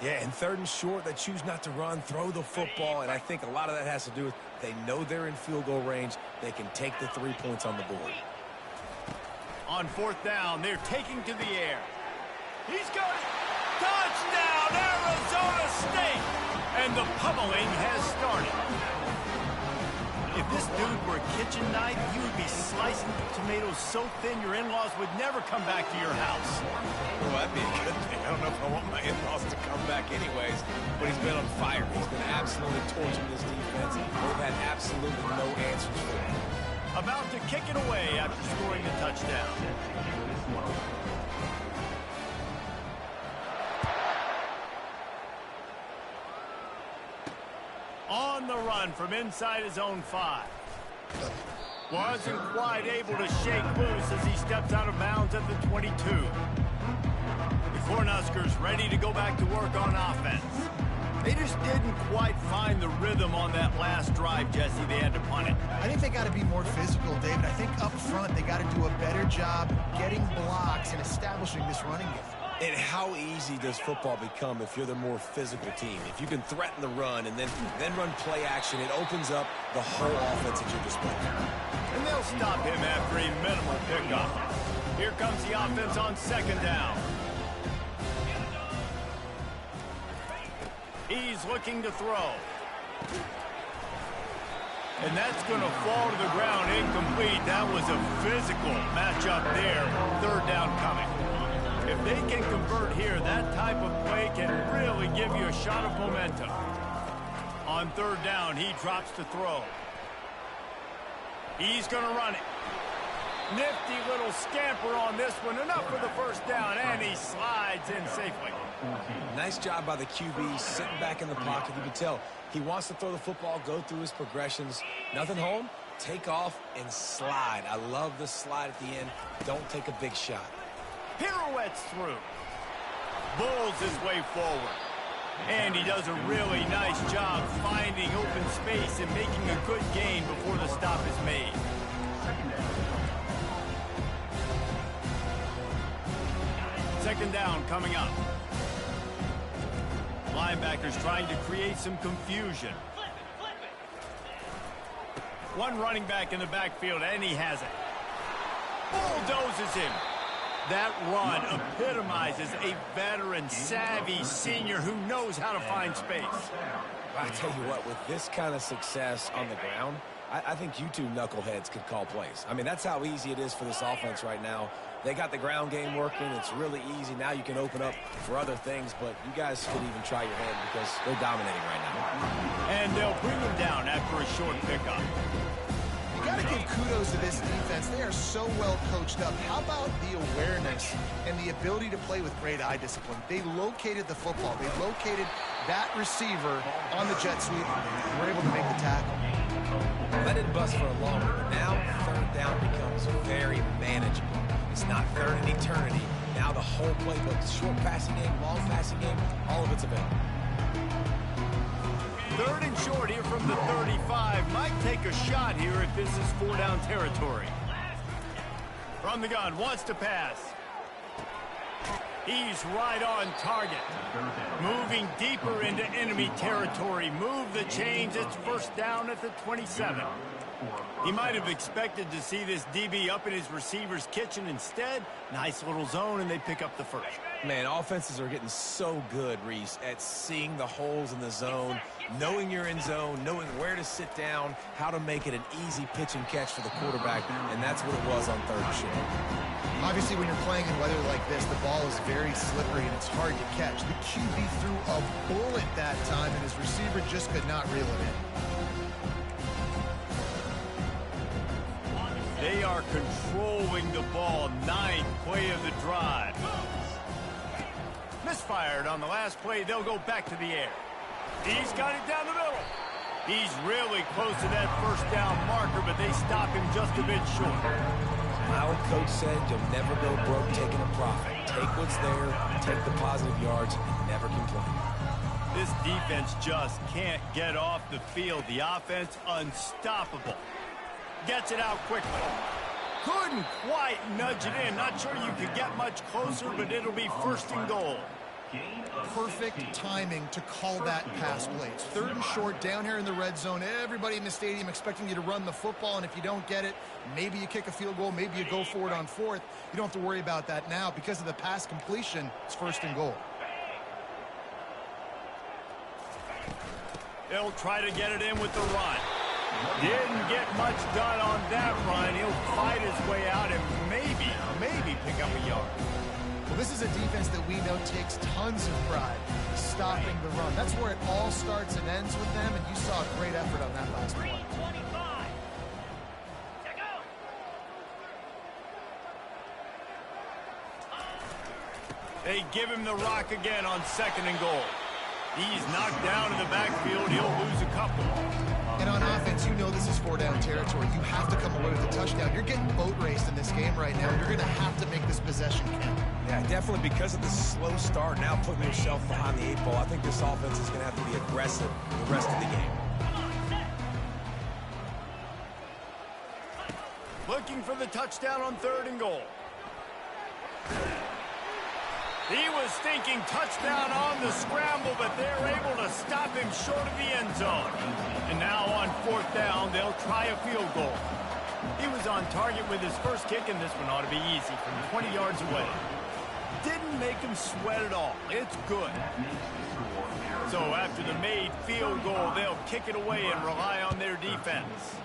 Yeah, and 3rd and short, they choose not to run, throw the football, and I think a lot of that has to do with they know they're in field goal range. They can take the 3 points on the board. On 4th down, they're taking to the air. He's got it. Touchdown, Arizona State! And the pummeling has started. If this dude were a kitchen knife, you would be slicing the tomatoes so thin your in-laws would never come back to your house. Well, that'd be a good thing. I don't know if I want my in-laws to come back anyways, but he's been on fire. He's been absolutely torching this defense. They've had absolutely no answers for him. About to kick it away after scoring the touchdown. On the run from inside his own 5. Wasn't quite able to shake loose as he steps out of bounds at the 22. The Cornhuskers ready to go back to work on offense. They just didn't quite find the rhythm on that last drive, Jesse. They had to punt it. I think they got to be more physical, David. I think up front they got to do a better job getting blocks and establishing this running game. And how easy does football become if you're the more physical team? If you can threaten the run and then run play action, it opens up the whole offense at your display. And they'll stop him after a minimal pickup. Here comes the offense on 2nd down. He's looking to throw. And that's going to fall to the ground incomplete. That was a physical matchup there. 3rd down coming. If they can convert here, that type of play can really give you a shot of momentum. On 3rd down, he drops to throw. He's going to run it. Nifty little scamper on this one. Enough for the 1st down, and he slides in safely. Nice job by the QB, sitting back in the pocket. You can tell he wants to throw the football, go through his progressions. Nothing home, take off, and slide. I love the slide at the end. Don't take a big shot. Pirouettes through. Bulls his way forward. And he does a really nice job finding open space and making a good gain before the stop is made. Second down coming up. Linebackers trying to create some confusion. One running back in the backfield, and he has it. Bulldozes him. That run epitomizes a veteran, savvy senior who knows how to find space. I tell you what, with this kind of success on the ground, I think you two knuckleheads could call plays. I mean, that's how easy it is for this offense right now. They got the ground game working. It's really easy. Now you can open up for other things, but you guys could even try your hand because they're dominating right now. And they'll bring him down after a short pickup. got to give kudos to this defense. They are so well coached up. How about the awareness and the ability to play with great eye discipline? They located the football. They located that receiver on the jet sweep and were able to make the tackle. That didn't bust for a long one. Now third down becomes very manageable. It's not third in eternity. Now the whole playbook, short passing game, long passing game, all of it's available. Third and short here from the 35. Might take a shot here if this is 4-down territory. From the gun, wants to pass. He's right on target. Moving deeper into enemy territory. Move the chains. It's first down at the 27. He might have expected to see this DB up in his receiver's kitchen. Instead, nice little zone, and they pick up the first. Man, offenses are getting so good, Reese, at seeing the holes in the zone, knowing you're in zone, knowing where to sit down, how to make it an easy pitch and catch for the quarterback, and that's what it was on third and short. Obviously, when you're playing in weather like this, the ball is very slippery and it's hard to catch. The QB threw a bullet that time, and his receiver just could not reel it in. They are controlling the ball. 9th play of the drive. Misfired on the last play. They'll go back to the air. He's got it down the middle. He's really close to that first down marker, but they stop him just a bit short. My old coach said you'll never go broke taking a profit. Take what's there, take the positive yards, and never complain. This defense just can't get off the field. The offense unstoppable. Gets it out quickly. Couldn't quite nudge it in. Not sure you could get much closer, but it'll be first and goal. Perfect timing to call that pass play. It's third and short down here in the red zone. Everybody in the stadium expecting you to run the football, and if you don't get it, maybe you kick a field goal, maybe you go for it on fourth. You don't have to worry about that now. Because of the pass completion, it's first and goal. They'll try to get it in with the run. Didn't get much done on that run. He'll fight his way out and maybe pick up a yard. Well, this is a defense that we know takes tons of pride stopping the run. That's where it all starts and ends with them, and you saw a great effort on that last play. They give him the rock again on second and goal. He's knocked down in the backfield. He'll lose a couple. And on offense, you know this is 4-down territory. You have to come away with a touchdown. You're getting boat raced in this game right now. You're going to have to make this possession count. Yeah, definitely because of the slow start, now putting yourself behind the 8 ball, I think this offense is going to have to be aggressive the rest of the game. Looking for the touchdown on third and goal. He was thinking touchdown on the scramble, but they're able to stop him short of the end zone. And now on fourth down, they'll try a field goal. He was on target with his first kick, and this one ought to be easy from 20 yards away. Didn't make him sweat at all. It's good. So after the made field goal, they'll kick it away and rely on their defense.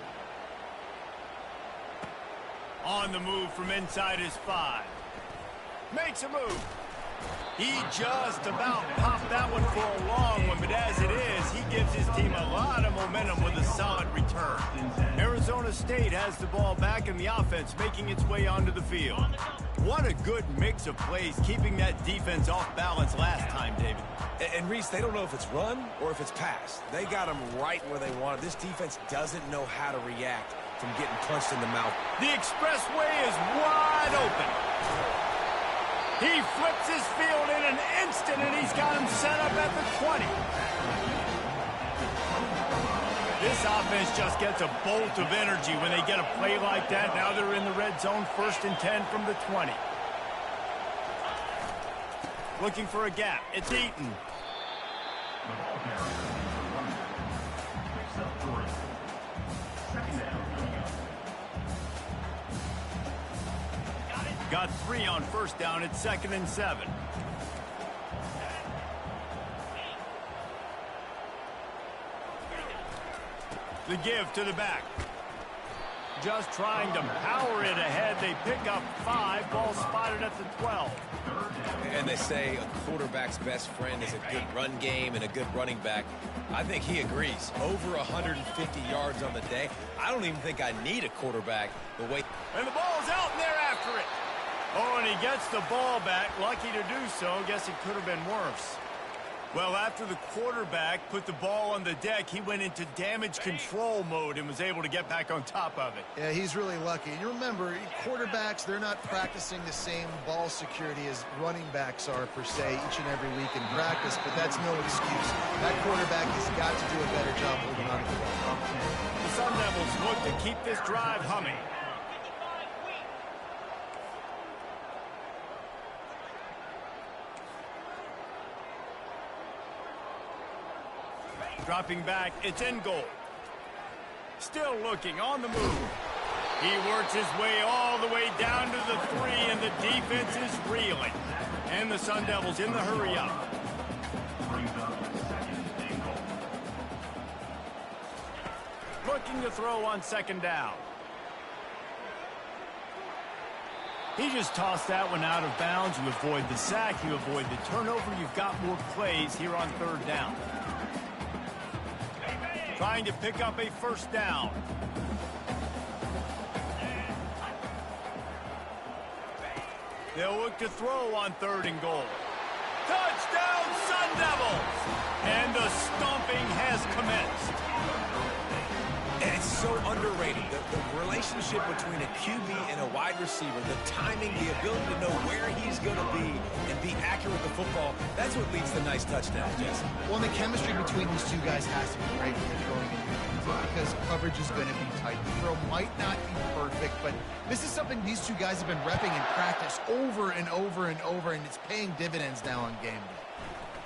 On the move from inside his 5. Makes a move. He just about popped that one for a long one, but as it is, he gives his team a lot of momentum with a solid return. Arizona State has the ball back and the offense making its way onto the field. What a good mix of plays, keeping that defense off balance last time, David. And Reese, they don't know if it's run or if it's pass. They got them right where they want it. This defense doesn't know how to react from getting punched in the mouth. The expressway is wide open. He flips his field in an instant, and he's got him set up at the 20. This offense just gets a bolt of energy when they get a play like that. Now they're in the red zone, first and 10 from the 20. Looking for a gap. It's Eaton. Got 3 on first down. It's 2nd and 7. The give to the back. Just trying to power it ahead. They pick up 5. Ball spotted at the 12. And they say a quarterback's best friend is a good run game and a good running back. I think he agrees. Over 150 yards on the day. I don't even think I need a quarterback the way. And the ball's out, and they're after it. Oh, and he gets the ball back. Lucky to do so. Guess it could have been worse. Well, after the quarterback put the ball on the deck, he went into damage control mode and was able to get back on top of it. Yeah, he's really lucky. And you remember, quarterbacks, they're not practicing the same ball security as running backs are, per se, each and every week in practice, but that's no excuse. That quarterback has got to do a better job holding on to the ball. The Sun Devils look to keep this drive humming. Dropping back, it's in goal. Still looking, on the move. He works his way all the way down to the 3, and the defense is reeling. And the Sun Devils in the hurry up. Looking to throw on 2nd down. He just tossed that one out of bounds. You avoid the sack, you avoid the turnover. You've got more plays here on 3rd down. Trying to pick up a 1st down. They'll look to throw on 3rd and goal. Touchdown, Sun Devils! And the stomping has commenced. And it's so underrated. The relationship between a QB and a wide receiver, the timing, the ability to know where he's going to be and be accurate with the football, that's what leads to nice touchdowns, Jesse. Well, and the chemistry between these two guys has to be great when they're throwing in because coverage is going to be tight. The throw might not be perfect, but this is something these two guys have been repping in practice over and over and over, and it's paying dividends now on game day.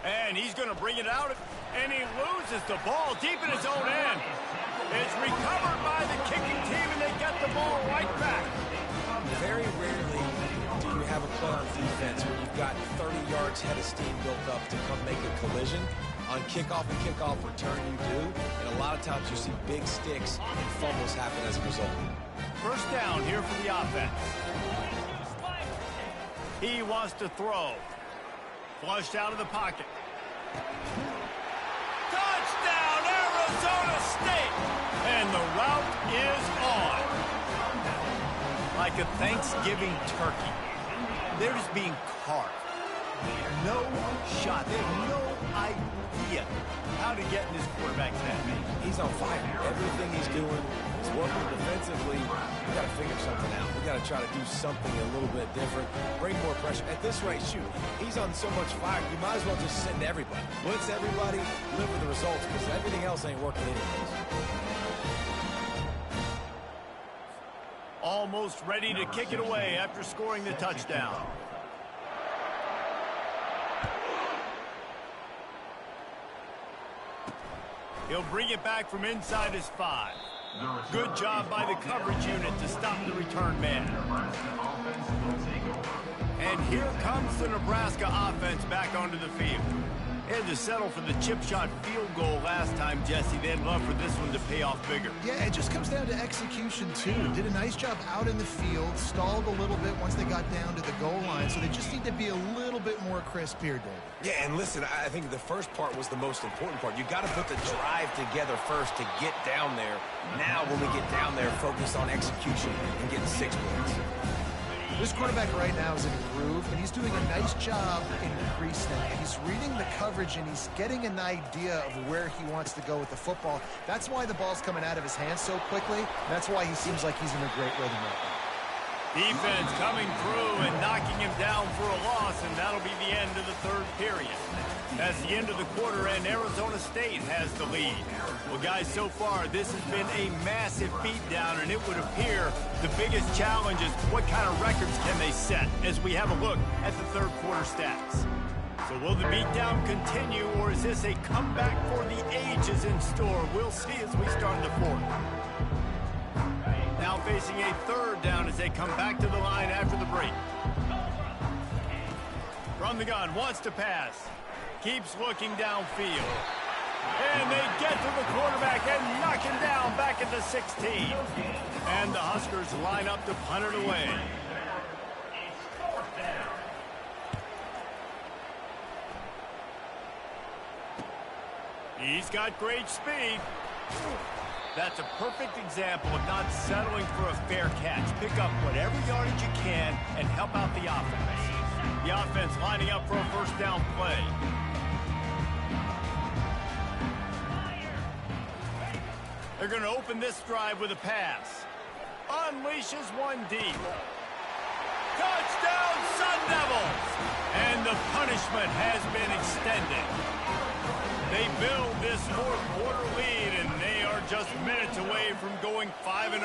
And he's going to bring it out, and he loses the ball deep in his own end. It's recovered by the kicking team, and they get the ball right back. Very rarely do you have a play on defense where you've got 30 yards head of steam built up to come make a collision. On kickoff and kickoff return, you do. And a lot of times you see big sticks and fumbles happen as a result. 1st down here for the offense. He wants to throw. Flushed out of the pocket. Touchdown, Arizona State! And the route is on. Like a Thanksgiving turkey. They're just being carved. No shot. They have no idea how to get in this quarterback's head. He's on fire. Everything he's doing is working defensively. We got to figure something out. We got to try to do something a little bit different. Bring more pressure. At this rate, shoot, he's on so much fire, you might as well just send everybody. Blitz everybody, live with the results, because everything else ain't working anyways. Almost ready to kick it away after scoring the touchdown. He'll bring it back from inside his 5. Good job by the coverage unit to stop the return man. And here comes the Nebraska offense back onto the field. They had to settle for the chip shot field goal last time, Jesse. They'd love for this one to pay off bigger. Yeah, it just comes down to execution, too. Did a nice job out in the field, stalled a little bit once they got down to the goal line, so they just need to be a little bit more crisp here, Dave. Yeah, and listen, I think the first part was the most important part. You got to put the drive together first to get down there. Now, when we get down there, focus on execution and getting 6 points. This quarterback right now is in a groove, and he's doing a nice job increasing it. He's reading the coverage, and he's getting an idea of where he wants to go with the football. That's why the ball's coming out of his hands so quickly. That's why he seems like he's in a great rhythm right now. Defense coming through and knocking him down for a loss, and that'll be the end of the 3rd period. That's the end of the quarter, and Arizona State has the lead. Well, guys, so far, this has been a massive beatdown, and it would appear the biggest challenge is what kind of records can they set as we have a look at the 3rd quarter stats. So will the beatdown continue, or is this a comeback for the ages in store? We'll see as we start the 4th. Now facing a 3rd down as they come back to the line after the break. From the gun, wants to pass. Keeps looking downfield. And they get to the quarterback and knock him down back at the 16. And the Huskers line up to punt it away. He's got great speed. That's a perfect example of not settling for a fair catch. Pick up whatever yardage you can and help out the offense. The offense lining up for a first down play. They're going to open this drive with a pass. Unleashes one deep. Touchdown, Sun Devils! And the punishment has been extended. They build this fourth-quarter lead, and they are just minutes away from going 5-0.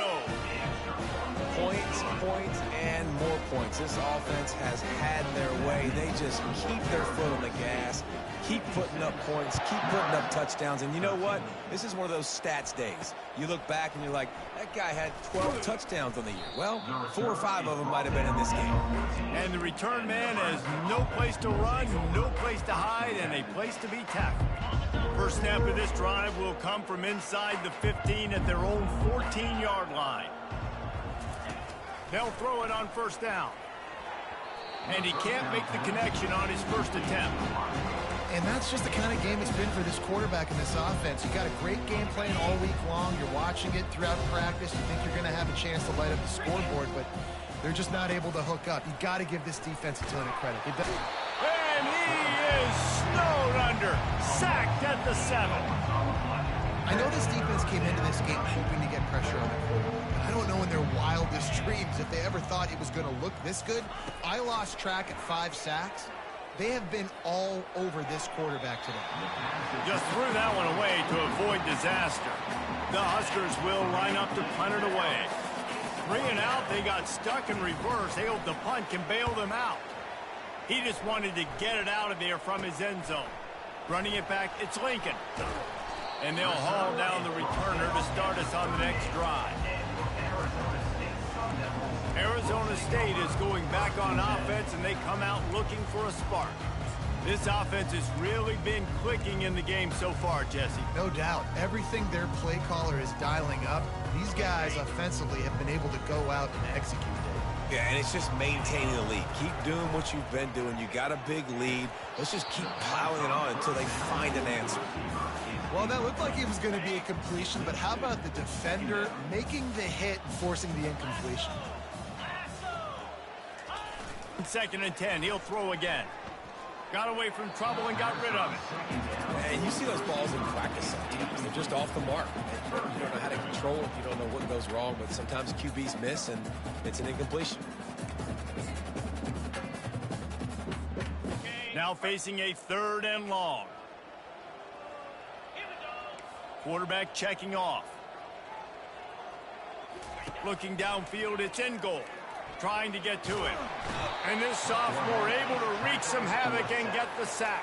Points, points, and more points. This offense has had their way. They just keep their foot on the gas, keep putting up points, keep putting up touchdowns. And you know what? This is one of those stats days. You look back and you're like, that guy had 12 touchdowns on the year. Well, 4 or 5 of them might have been in this game. And the return man has no place to run, no place to hide, and a place to be tackled. First snap of this drive will come from inside the 15 at their own 14-yard line. They'll throw it on first down. And he can't make the connection on his first attempt. And that's just the kind of game it's been for this quarterback in this offense. You got a great game plan all week long. You're watching it throughout practice. You think you're going to have a chance to light up the scoreboard, but they're just not able to hook up. You got to give this defense a ton of credit. And he is snowed under. Sacked at the 7. I know this defense came into this game hoping to get pressure on the quarterback. I don't know in their wildest dreams if they ever thought it was going to look this good. I lost track at 5 sacks. They have been all over this quarterback today. Just threw that one away to avoid disaster. The Huskers will line up to punt it away. 3 and out, they got stuck in reverse. They hope the punt can bail them out. He just wanted to get it out of there from his end zone. Running it back, it's Lincoln. And they'll haul down the returner to start us on the next drive. Arizona State is going back on offense, and they come out looking for a spark. This offense has really been clicking in the game so far, Jesse. No doubt. Everything their play caller is dialing up, these guys offensively have been able to go out and execute it. Yeah, and it's just maintaining the lead. Keep doing what you've been doing. You got a big lead. Let's just keep piling it on until they find an answer. Well, that looked like it was going to be a completion, but how about the defender making the hit and forcing the incompletion? 2nd and 10, he'll throw again. Got away from trouble and got rid of it. And you see those balls in practice sometimes. They're just off the mark. You don't know how to control it. You don't know what goes wrong, but sometimes QBs miss, and it's an incompletion. Now facing a 3rd and long. Quarterback checking off. Looking downfield, it's in goal. Trying to get to it. And this sophomore able to wreak some havoc and get the sack.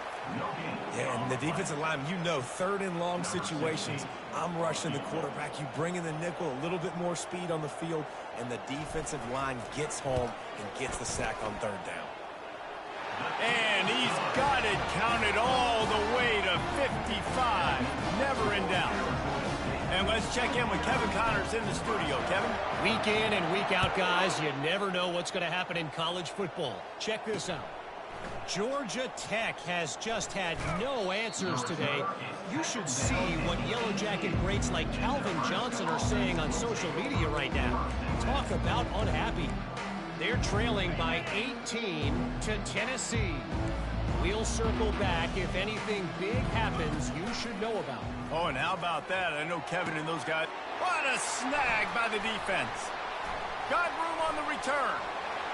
Yeah, and the defensive line, you know, 3rd and long situations, I'm rushing the quarterback. You bring in the nickel, a little bit more speed on the field, and the defensive line gets home and gets the sack on 3rd down. And he's got it counted all the way to 55. Never in doubt. And let's check in with Kevin Connors in the studio. Kevin? Week in and week out, guys, you never know what's going to happen in college football. Check this out. Georgia Tech has just had no answers today. You should see what Yellow Jacket greats like Calvin Johnson are saying on social media right now. Talk about unhappy. They're trailing by 18 to Tennessee. We'll circle back if anything big happens you should know about. Oh, and how about that? I know Kevin and those guys. What a snag by the defense. Got room on the return.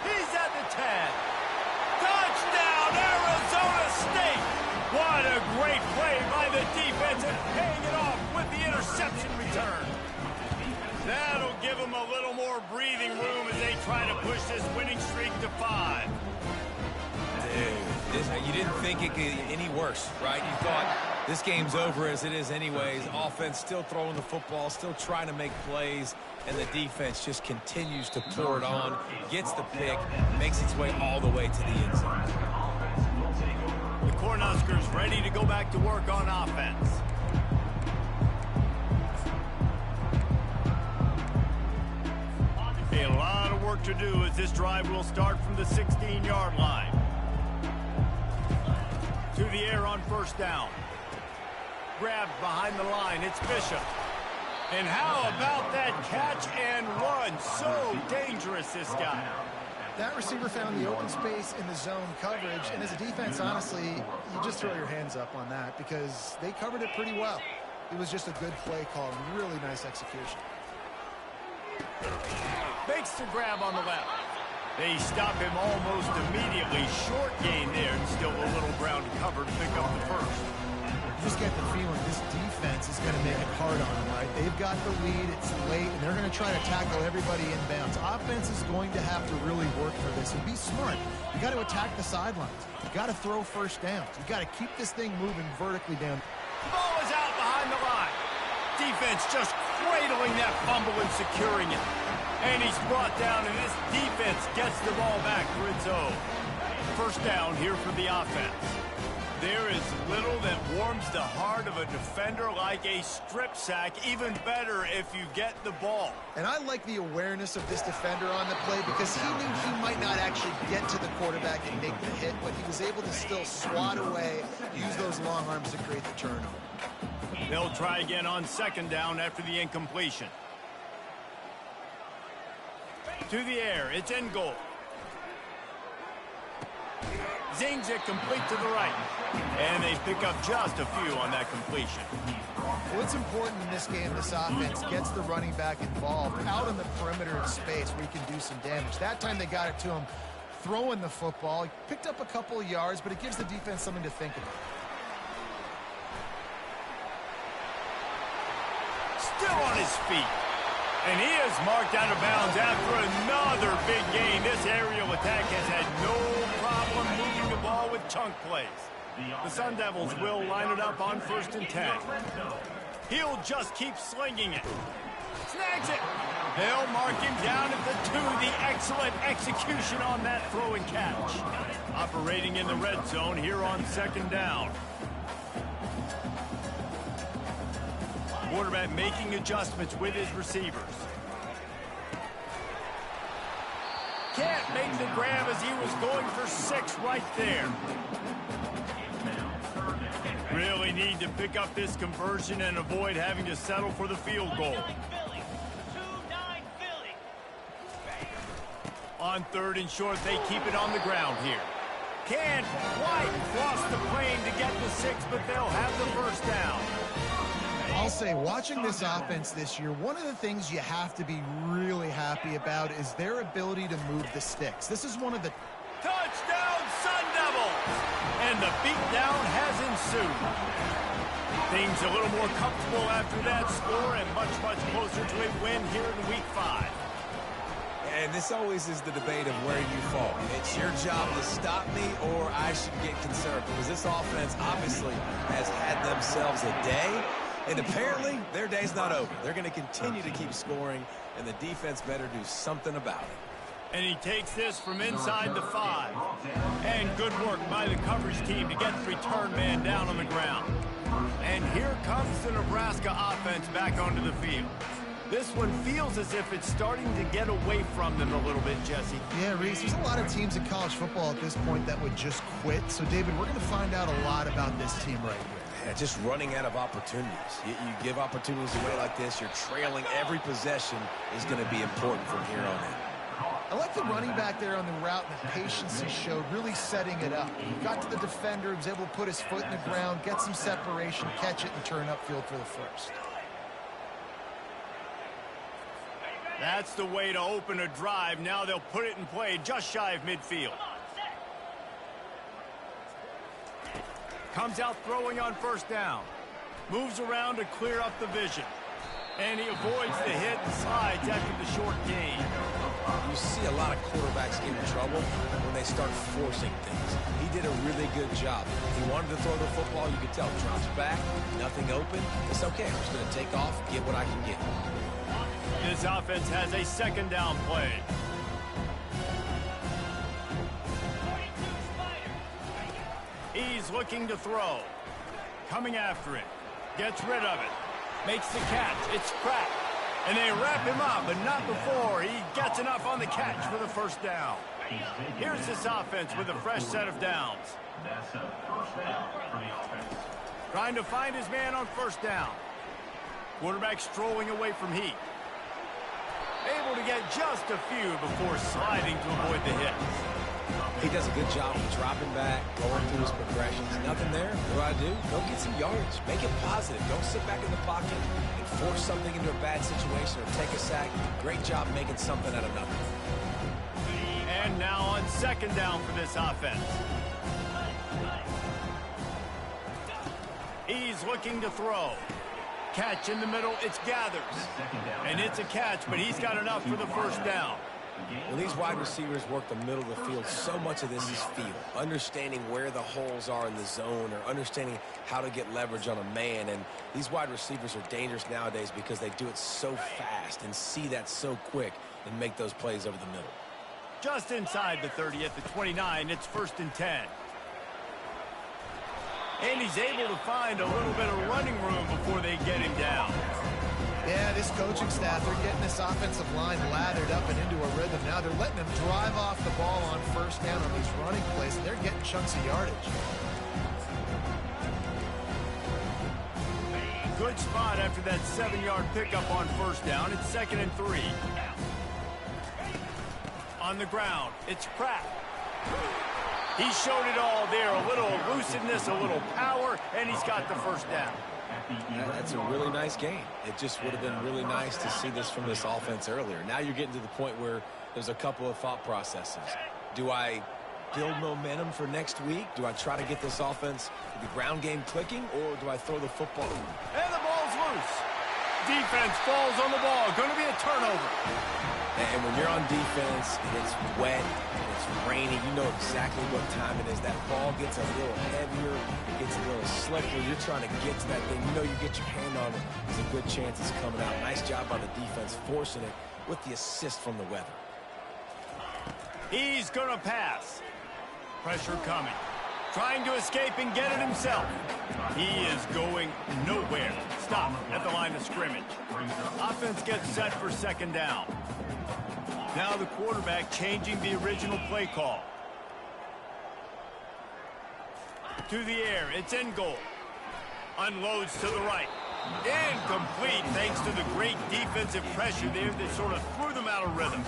He's at the 10. Touchdown, Arizona State. What a great play by the defense and paying it off with the interception return. That'll give them a little more breathing room as they try to push this winning streak to 5. Dude, you didn't think it could get any worse, right? You thought this game's over as it is anyways. Offense still throwing the football, still trying to make plays, and the defense just continues to pour it on, gets the pick, makes its way all the way to the end zone. The Cornhuskers ready to go back to work on offense. work to do as this drive will start from the 16-yard line. To the air on first down. Grabbed behind the line. It's Bishop. And how about that catch and run? So dangerous, this guy. That receiver found the open space in the zone coverage, and as a defense, honestly, you just throw your hands up on that because they covered it pretty well. It was just a good play call and really nice execution. Makes the grab on the left. They stop him almost immediately. Short gain there, and still a little ground to cover to pick up the first. You just get the feeling this defense is going to make it hard on them, right? They've got the lead, it's late, and they're going to try to tackle everybody inbounds. Offense is going to have to really work for this and be smart. You got to attack the sidelines. You got to throw first downs. You got to keep this thing moving vertically down. The ball is out behind the line. Defense just cradling that fumble and securing it. And he's brought down, and this defense gets the ball back for its own. First down here for the offense. There is little that warms the heart of a defender like a strip sack. Even better if you get the ball. And I like the awareness of this defender on the play because he knew he might not actually get to the quarterback and make the hit, but he was able to still swat away, use those long arms to create the turnover. They'll try again on second down after the incompletion. To the air, it's in goal. Zings it complete to the right. And they pick up just a few on that completion. Well, it's important in this game this offense gets the running back involved out on the perimeter in space where he can do some damage. That time they got it to him throwing the football. He picked up a couple of yards, but it gives the defense something to think about. Still on his feet. And he is marked out of bounds after another big gain. This aerial attack has had no problem moving the ball with chunk plays. The Sun Devils will line it up on 1st and 10. He'll just keep slinging it. Snags it. They'll mark him down at the 2. The excellent execution on that throw and catch. Operating in the red zone here on second down. Quarterback making adjustments with his receivers. Can't make the grab as he was going for 6 right there. Really need to pick up this conversion and avoid having to settle for the field goal. On 3rd and short, they keep it on the ground here. Can't quite cross the plane to get the 6, but they'll have the first down. I'll say, watching this offense this year, one of the things you have to be really happy about is their ability to move the sticks. This is one of the... Touchdown, Sun Devils! And the beatdown has ensued. Things a little more comfortable after that score and much, much closer to a win here in Week 5. And this always is the debate of where you fall. It's your job to stop me or I should get concerned because this offense obviously has had themselves a day. And apparently, their day's not over. They're going to continue to keep scoring, and the defense better do something about it. And he takes this from inside the 5. And good work by the coverage team to get the return man down on the ground. And here comes the Nebraska offense back onto the field. This one feels as if it's starting to get away from them a little bit, Jesse. Yeah, Reese, there's a lot of teams in college football at this point that would just quit. So, David, we're going to find out a lot about this team right here. Yeah, just running out of opportunities. You give opportunities away like this, you're trailing every possession is going to be important from here on in. I like the running back there on the route and the patience he showed, really setting it up. He got to the defender, was able to put his foot in the ground, get some separation, catch it, and turn upfield for the first. That's the way to open a drive. Now they'll put it in play just shy of midfield. Comes out throwing on first down. Moves around to clear up the vision. And he avoids the hit and slides after the short gain. You see a lot of quarterbacks get in trouble when they start forcing things. He did a really good job. He wanted to throw the football. You could tell. Drops back, nothing open. It's okay. I'm just going to take off, get what I can get. This offense has a second down play. He's looking to throw. Coming after it. Gets rid of it. Makes the catch. It's cracked. And they wrap him up, but not before he gets enough on the catch for the first down. Here's this offense with a fresh set of downs. That's a first down for the offense. Trying to find his man on first down. Quarterback strolling away from Heat. Able to get just a few before sliding to avoid the hit. He does a good job of dropping back, going through his progressions. Nothing there. What do? Go get some yardage. Make it positive. Don't sit back in the pocket and force something into a bad situation or take a sack. Great job making something out of nothing. And now on second down for this offense. He's looking to throw. Catch in the middle. It's Gathers. And it's a catch, but he's got enough for the first down. Well, these wide receivers work the middle of the field. So much of this is feel. Understanding where the holes are in the zone or understanding how to get leverage on a man. And these wide receivers are dangerous nowadays because they do it so fast and see that so quick and make those plays over the middle. Just inside the 30 at the 29, it's 1st and 10. And he's able to find a little bit of running room before they get him down. Yeah, this coaching staff, they're getting this offensive line lathered up and into a rhythm. Now they're letting them drive off the ball on first down on these running plays, and they're getting chunks of yardage. Good spot after that 7-yard pickup on first down. It's 2nd and 3. On the ground, it's Pratt. He showed it all there. A little elusiveness, a little power, and he's got the first down. That's a really nice game. It just would have been really nice to see this from this offense earlier. Now you're getting to the point where there's a couple of thought processes. Do I build momentum for next week? Do I try to get this offense, the ground game clicking, or do I throw the football? And the ball's loose. Defense falls on the ball. Going to be a turnover. And when you're on defense and it's wet, and it's rainy, you know exactly what time it is. That ball gets a little heavier, it gets a little slicker. You're trying to get to that thing. You know you get your hand on it. There's a good chance it's coming out. Nice job by the defense forcing it with the assist from the weather. He's going to pass. Pressure coming. Trying to escape and get it himself. He is going nowhere. Stop at the line of scrimmage. Offense gets set for 2nd down. Now the quarterback changing the original play call. To the air, it's in goal. Unloads to the right. Incomplete thanks to the great defensive pressure there that sort of threw them out of rhythm.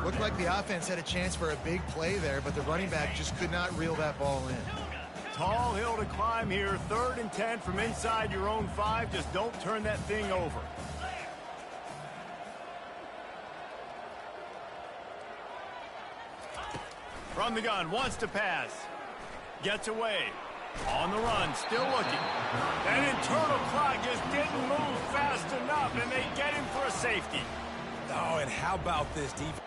Looked like the offense had a chance for a big play there, but the running back just could not reel that ball in. Tall hill to climb here. 3rd and 10 from inside your own 5. Just don't turn that thing over. From the gun, wants to pass. Gets away. On the run, still looking. That internal clock just didn't move fast enough, and they get him for a safety. Oh, and how about this defense?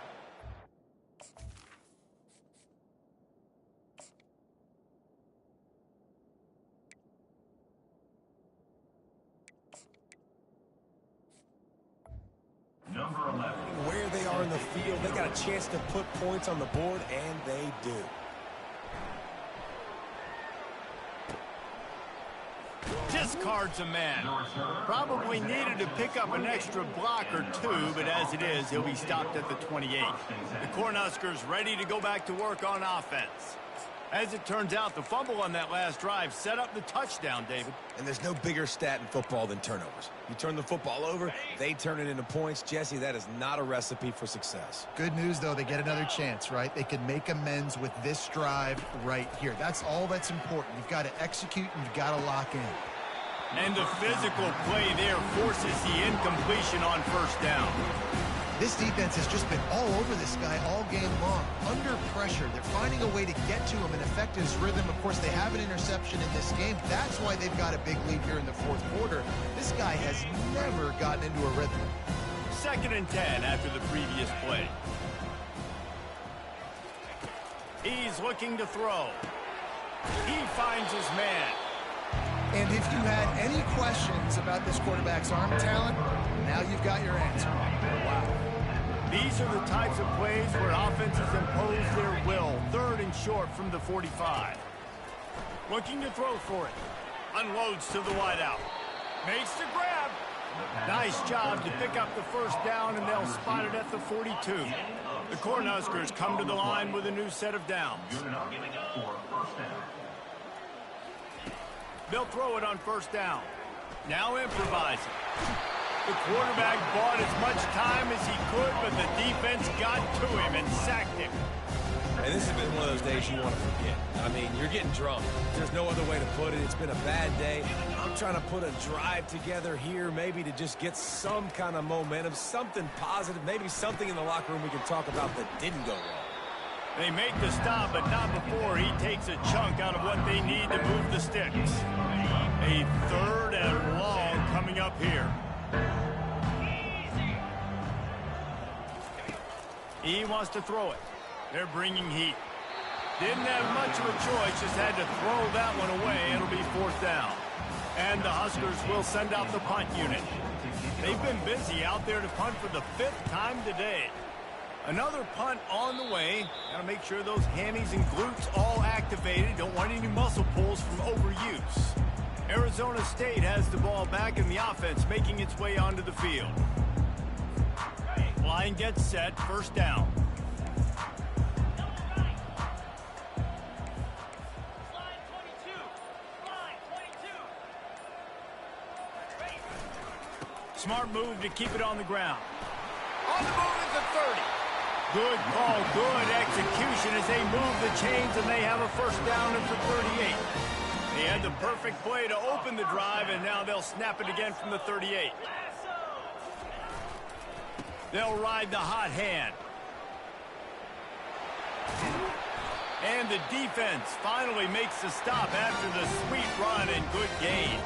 Number 11. Where they are in the field, they got a chance to put points on the board, and they do. Discards a man. Probably needed to pick up an extra block or 2, but as it is, he'll be stopped at the 28. The Cornhuskers ready to go back to work on offense. As it turns out, the fumble on that last drive set up the touchdown, David. And there's no bigger stat in football than turnovers. You turn the football over, they turn it into points. Jesse, that is not a recipe for success. Good news, though, they get another chance, right? They can make amends with this drive right here. That's all that's important. You've got to execute and you've got to lock in. And the physical play there forces the incompletion on first down. This defense has just been all over this guy all game long. Under pressure, they're finding a way to get to him and affect his rhythm. Of course, they have an interception in this game. That's why they've got a big lead here in the 4th quarter. This guy has never gotten into a rhythm. 2nd and 10 after the previous play. He's looking to throw. He finds his man. And if you had any questions about this quarterback's arm talent, now you've got your answer. Wow. These are the types of plays where offenses impose their will. 3rd and short from the 45. Looking to throw for it. Unloads to the wideout. Makes the grab. Nice job to pick up the first down, and they'll spot it at the 42. The Cornhuskers come to the line with a new set of downs. They'll throw it on first down. Now improvising. The quarterback bought as much time as he could, but the defense got to him and sacked him. And this has been one of those days you want to forget. I mean, you're getting drunk. There's no other way to put it. It's been a bad day. I'm trying to put a drive together here, maybe to just get some kind of momentum, something positive, maybe something in the locker room we can talk about that didn't go wrong. They make the stop, but not before he takes a chunk out of what they need to move the sticks. A 3rd and long coming up here. He wants to throw it. They're bringing heat. Didn't have much of a choice, just had to throw that one away. It'll be 4th down. And the Huskers will send out the punt unit. They've been busy out there to punt for the 5th time today. Another punt on the way. Got to make sure those hammies and glutes all activated. Don't want any muscle pulls from overuse. Arizona State has the ball back in the offense, making its way onto the field. Line gets set, 1st down. Smart move to keep it on the ground. On the move at the 30. Good call, good execution as they move the chains, and they have a 1st down at the 38. They had the perfect play to open the drive, and now they'll snap it again from the 38. They'll ride the hot hand. And the defense finally makes the stop after the sweet run and good gain.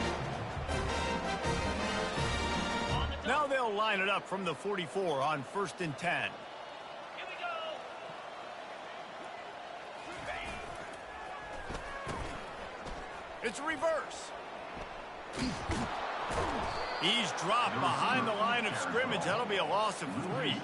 Now they'll line it up from the 44 on 1st and 10. Here we go. It's a reverse. He's dropped behind the line of scrimmage. That'll be a loss of 3.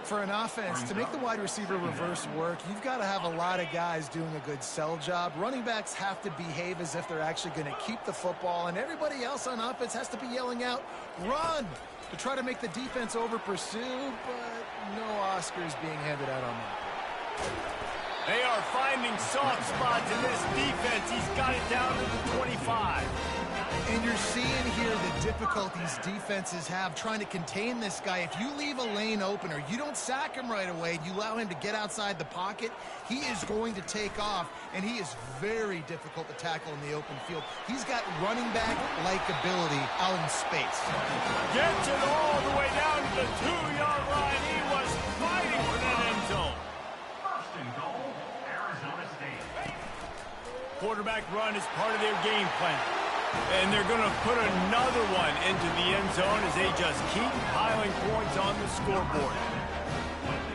For an offense, to make the wide receiver reverse work, you've got to have a lot of guys doing a good sell job. Running backs have to behave as if they're actually going to keep the football, and everybody else on offense has to be yelling out, run, to try to make the defense over-pursue, but no Oscars being handed out on that. They are finding soft spots in this defense. He's got it down to the 25. And you're seeing here the difficulties defenses have trying to contain this guy. If you leave a lane open or you don't sack him right away, you allow him to get outside the pocket, he is going to take off, and he is very difficult to tackle in the open field. He's got running back-like ability out in space. Gets it all the way down to the 2-yard line. He was fighting for that end zone. 1st and goal, Arizona State. Quarterback run is part of their game plan. And they're going to put another one into the end zone as they just keep piling points on the scoreboard.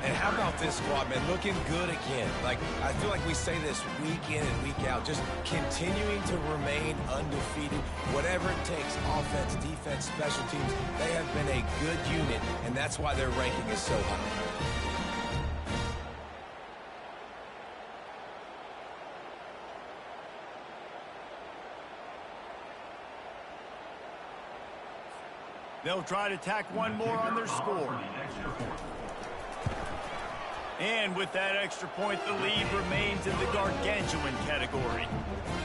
And how about this squad, man? Looking good again. Like, I feel like we say this week in and week out. Just continuing to remain undefeated. Whatever it takes, offense, defense, special teams. They have been a good unit, and that's why their ranking is so high. They'll try to tack one more on their score. And with that extra point, the lead remains in the gargantuan category.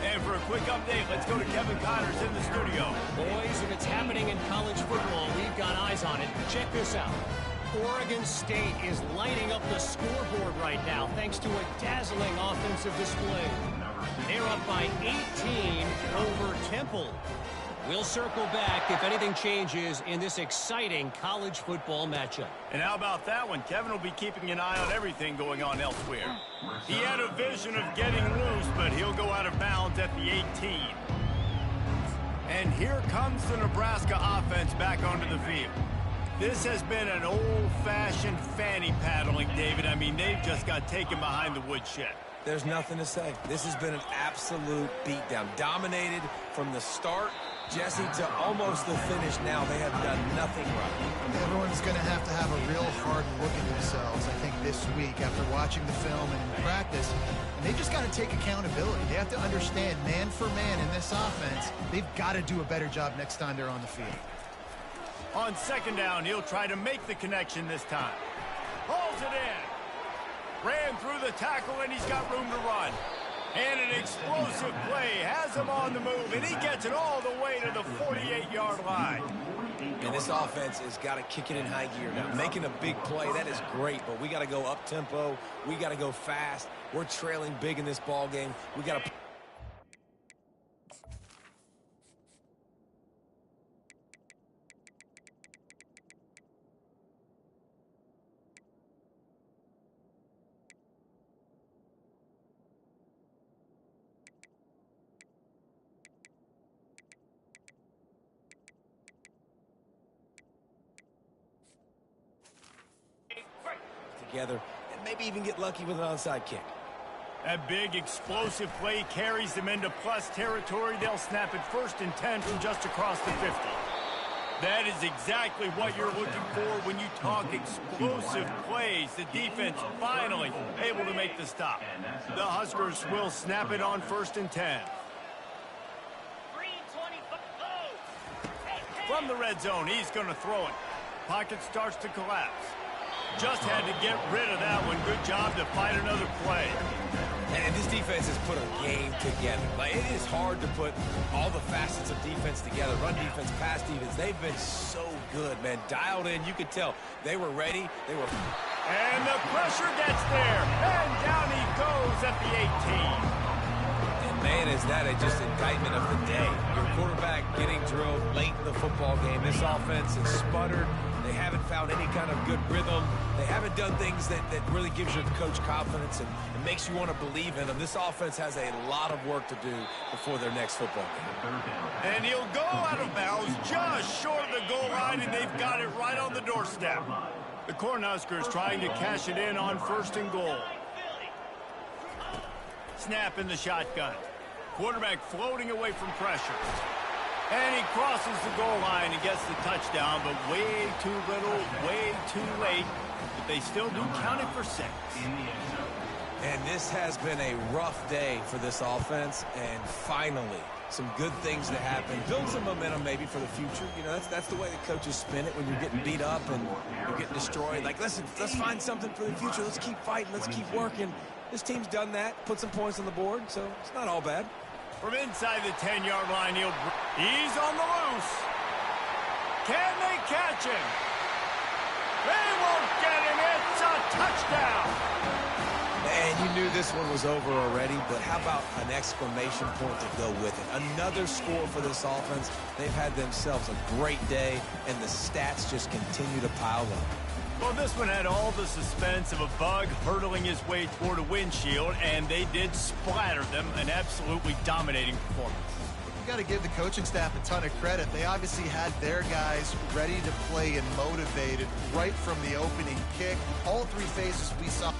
And for a quick update, let's go to Kevin Connors in the studio. Boys, if it's happening in college football, we've got eyes on it. Check this out. Oregon State is lighting up the scoreboard right now thanks to a dazzling offensive display. They're up by 18 over Temple. We'll circle back if anything changes in this exciting college football matchup. And how about that one? Kevin will be keeping an eye on everything going on elsewhere. He had a vision of getting loose, but he'll go out of bounds at the 18. And here comes the Nebraska offense back onto the field. This has been an old-fashioned fanny paddling, David. I mean, they've just got taken behind the woodshed. There's nothing to say. This has been an absolute beatdown. Dominated from the start, Jesse, to almost the finish now. They have done nothing right. Everyone's going to have a real hard look at themselves, I think, this week after watching the film and in practice. And they've just got to take accountability. They have to understand, man for man in this offense, they've got to do a better job next time they're on the field. On second down, he'll try to make the connection this time. Hauls it in. Ran through the tackle, and he's got room to run. And an explosive play has him on the move, and he gets it all the way to the 48-yard line. And this offense has got to kick it in high gear now. Making a big play, that is great, but we got to go up-tempo. We got to go fast. We're trailing big in this ball game. We got to... together and maybe even get lucky with an onside kick. That big explosive play carries them into plus territory. They'll snap it 1st and 10 from just across the 50. That is exactly what you're looking for when you talk explosive plays. The defense finally able to make the stop. The Huskers will snap it on 1st and 10. From the red zone, he's going to throw it. Pocket starts to collapse. Just had to get rid of that one. Good job to fight another play. And this defense has put a game together. Like, it is hard to put all the facets of defense together. Run defense, pass defense. They've been so good, man. Dialed in. You could tell they were ready. They were... And the pressure gets there. And down he goes at the 18. Man, is that just indictment of the day. Your quarterback getting drilled late in the football game. This offense has sputtered. They haven't found any kind of good rhythm. They haven't done things that really gives your coach confidence and makes you want to believe in them. This offense has a lot of work to do before their next football game. And he'll go out of bounds just short of the goal line, and they've got it right on the doorstep. The Cornhuskers trying to cash it in on 1st and goal. Snap in the shotgun. Quarterback floating away from pressure. And he crosses the goal line and gets the touchdown, but way too little, way too late. But they still do count it for 6. And this has been a rough day for this offense, and finally, some good things to happen. Build some momentum maybe for the future. You know, that's the way the coaches spin it when you're getting beat up and you're getting destroyed. Like, listen, let's find something for the future. Let's keep fighting. Let's keep working. This team's done that, put some points on the board, so it's not all bad. From inside the 10-yard line, he's on the loose. Can they catch him? They won't get him. It's a touchdown. And you knew this one was over already, but how about an exclamation point to go with it? Another score for this offense. They've had themselves a great day, and the stats just continue to pile up. Well, this one had all the suspense of a bug hurtling his way toward a windshield, and they did splatter them. An absolutely dominating performance. You got to give the coaching staff a ton of credit. They obviously had their guys ready to play and motivated right from the opening kick. All 3 phases we saw.